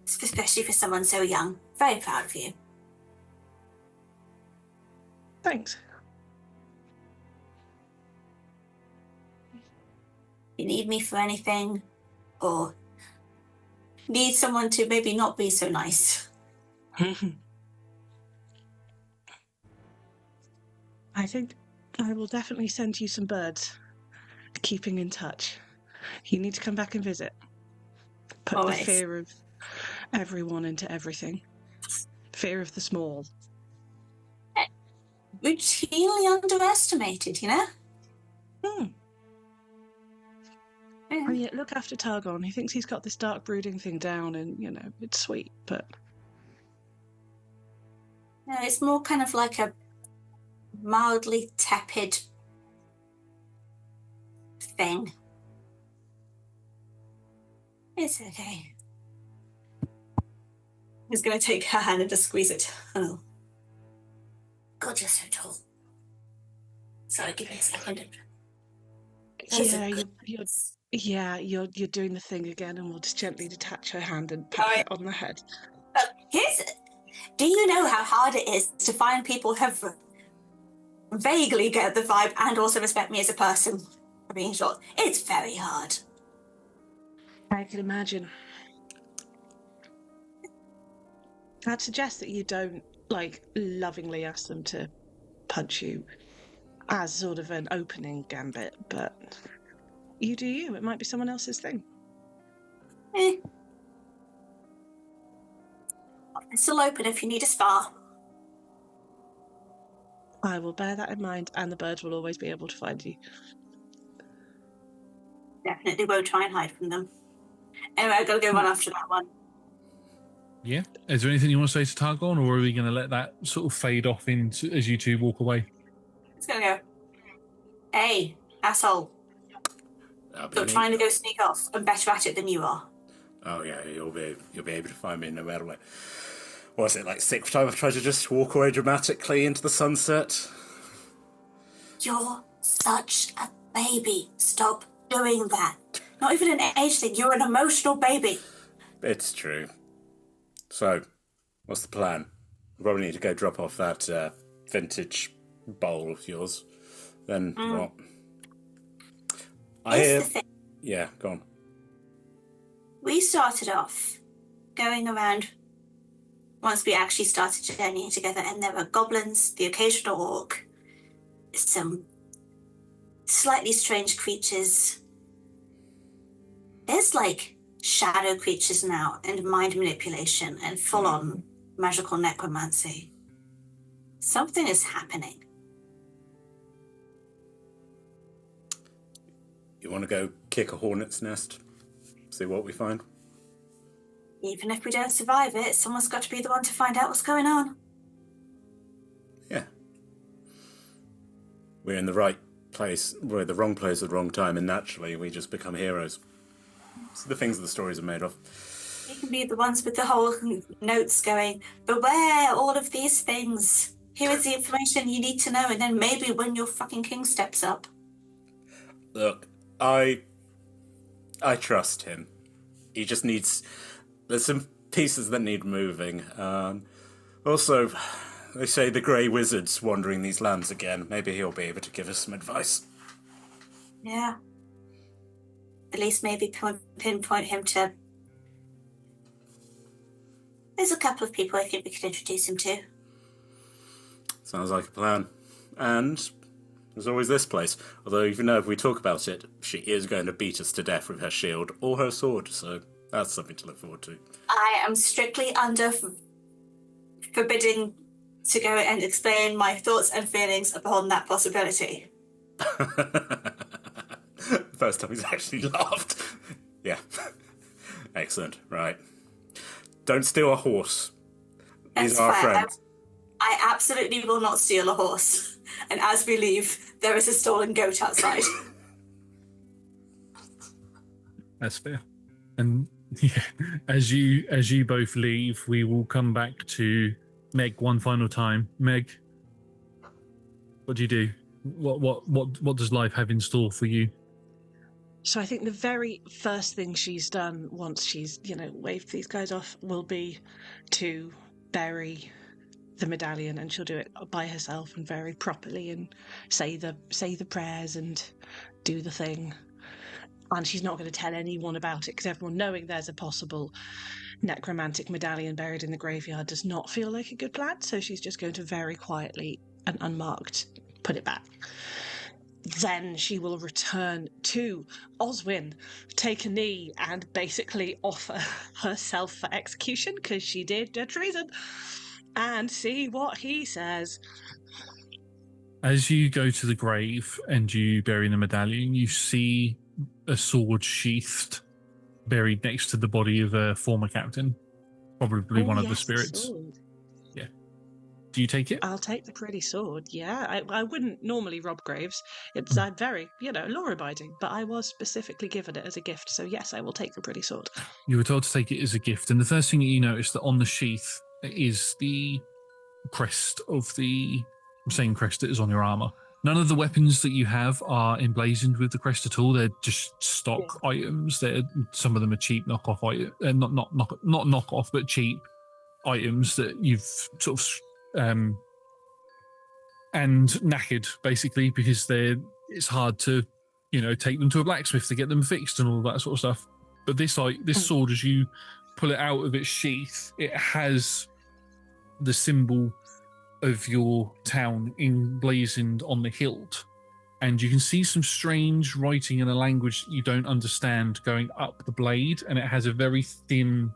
C: Especially for someone so young. Very proud of you.
B: Thanks.
C: If you need me for anything, or need someone to maybe not be so nice.
B: I think I will definitely send you some birds. Keeping in touch. You need to come back and visit. Put
C: Always.
B: the fear of everyone into everything. Fear of the small.
C: Routinely underestimated,
B: Hmm.
C: Yeah.
B: Oh, yeah, look after Targon. He thinks he's got this dark brooding thing down, and it's sweet, but
C: No, it's more kind of like a mildly tepid thing. It's okay. He's going to take her hand and just squeeze it. Oh. God, you're so tall. Sorry, give me a second.
B: you're doing the thing again, and we'll just gently detach her hand and pat it on the head.
C: Do you know how hard it is to find people who vaguely get the vibe and also respect me as a person? For being short, it's very hard.
B: I can imagine. I'd suggest that you don't lovingly ask them to punch you as sort of an opening gambit, but you do you. It might be someone else's thing.
C: It's still open if you need a spar.
B: I will bear that in mind, and the birds will always be able to find you.
C: Definitely won't try and hide from them. Anyway, I've got to go run after that one.
A: Yeah. Is there anything you want to say to Targon, or are we going to let that sort of fade off into as you two walk away?
C: It's going to go, hey, asshole. You're trying to go sneak off. I'm better at it than you are.
D: Oh yeah, you'll be able to find me no matter what. Was it like sixth time I've tried to just walk away dramatically into the sunset?
C: You're such a baby. Stop doing that. Not even an age thing. You're an emotional baby.
D: It's true. So, what's the plan? We probably need to go drop off that vintage bowl of yours. Then what?
C: Here's the thing.
D: Yeah, go on.
C: We started off going around once we actually started journeying together, and there were goblins, the occasional orc, some slightly strange creatures. There's shadow creatures now, and mind manipulation, and full-on magical necromancy. Something is happening.
D: You want to go kick a hornet's nest? See what we find?
C: Even if we don't survive it, someone's got to be the one to find out what's going on.
D: Yeah. We're in the right place. We're at the wrong place at the wrong time, and naturally we just become heroes. It's the things the stories are made of.
C: We can be the ones with the whole notes going, beware all of these things. Here is the information you need to know, and then maybe when your fucking king steps up.
D: Look, I trust him. He just needs... There's some pieces that need moving. Also, They say the Grey Wizard's wandering these lands again. Maybe he'll be able to give us some advice.
C: Yeah. At least maybe pinpoint him to... There's a couple of people I think we could introduce him to.
D: Sounds like a plan. And there's always this place. Although even though if we talk about it, she is going to beat us to death with her shield or her sword, so that's something to look forward to.
C: I am strictly under forbidding to go and explain my thoughts and feelings upon that possibility.
D: First time he's actually laughed. Yeah. Excellent. Right. Don't steal a horse. These are our friends.
C: I absolutely will not steal a horse. And as we leave, there is a stolen goat outside.
A: That's fair. And yeah, as you both leave, we will come back to Meg one final time. Meg, what do you do? What does life have in store for you?
B: So I think the very first thing she's done once she's, waved these guys off will be to bury the medallion, and she'll do it by herself and very properly and say the prayers and do the thing. And she's not going to tell anyone about it because everyone knowing there's a possible necromantic medallion buried in the graveyard does not feel like a good plan. So she's just going to very quietly and unmarked put it back. Then she will return to Oswin, take a knee, and basically offer herself for execution because she did treason, and see what he says.
A: As you go to the grave and you bury the medallion, you see a sword sheathed, buried next to the body of a former captain, probably one of the spirits.
B: Sword.
A: Yeah. Do you take it?
B: I'll take the pretty sword, yeah. I wouldn't normally rob graves. It's very, law-abiding, but I was specifically given it as a gift, so yes, I will take the pretty sword.
A: You were told to take it as a gift, and the first thing that you notice that on the sheath is the crest of the same crest that is on your armour. None of the weapons that you have are emblazoned with the crest at all. They're just stock items. Some of them are cheap knockoff items, not knockoff, but cheap items that you've sort of and knackered basically because it's hard to take them to a blacksmith to get them fixed and all that sort of stuff. But this sword, as you pull it out of its sheath, it has the symbol of your town emblazoned on the hilt, and you can see some strange writing in a language you don't understand going up the blade, and it has a very thin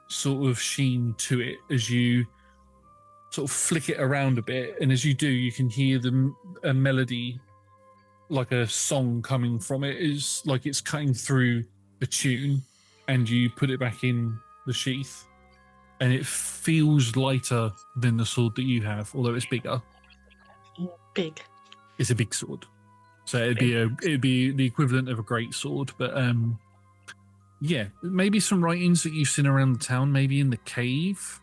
A: sort of sheen to it as you sort of flick it around a bit, and as you do, you can hear a melody, like a song coming from it, is like it's cutting through a tune, and you put it back in the sheath, and it feels lighter than the sword that you have, although it's bigger.
B: Big.
A: It's a big sword, so it'd be the equivalent of a great sword, but yeah, maybe some writings that you've seen around the town, maybe in the cave.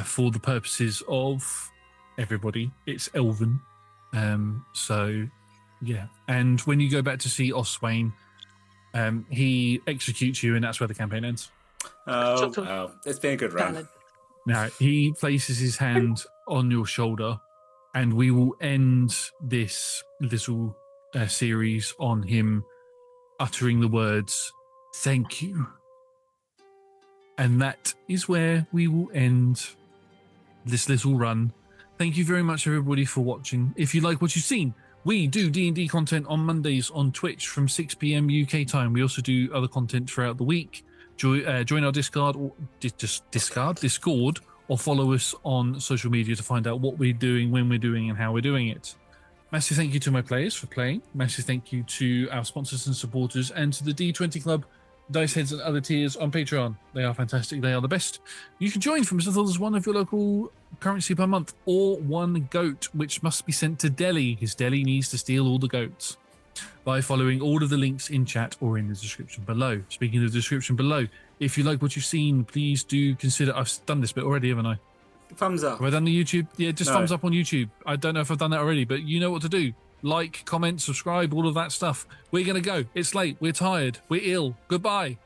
A: For the purposes of everybody, it's Elven. So, yeah. And when you go back to see Oswain, he executes you, and that's where the campaign ends.
D: Oh, it's been a good run.
A: Now, he places his hand on your shoulder, and we will end this little series on him uttering the words, "Thank you." And that is where we will end this little run. Thank you very much, everybody, for watching. If you like what you've seen, we do D&D content on Mondays on Twitch from 6 p.m. UK time. We also do other content throughout the week. Join our Discord, or follow us on social media to find out what we're doing, when we're doing, and how we're doing it. Massive thank you to my players for playing. Massive thank you to our sponsors and supporters, and to the D20 Club, Dice Heads, and other tiers on Patreon. They are fantastic. They are the best. You can join from as little as one of your local currency per month, or one goat, which must be sent to Delhi, because Delhi needs to steal all the goats, by following all of the links in chat or in the description below. Speaking of the description below, if you like what you've seen, please do consider... I've done this bit already, haven't I?
D: Thumbs up.
A: Have I done the YouTube? Yeah, just thumbs up on YouTube. I don't know if I've done that already, but you know what to do. Like, comment, subscribe, all of that stuff. We're going to go. It's late. We're tired. We're ill. Goodbye.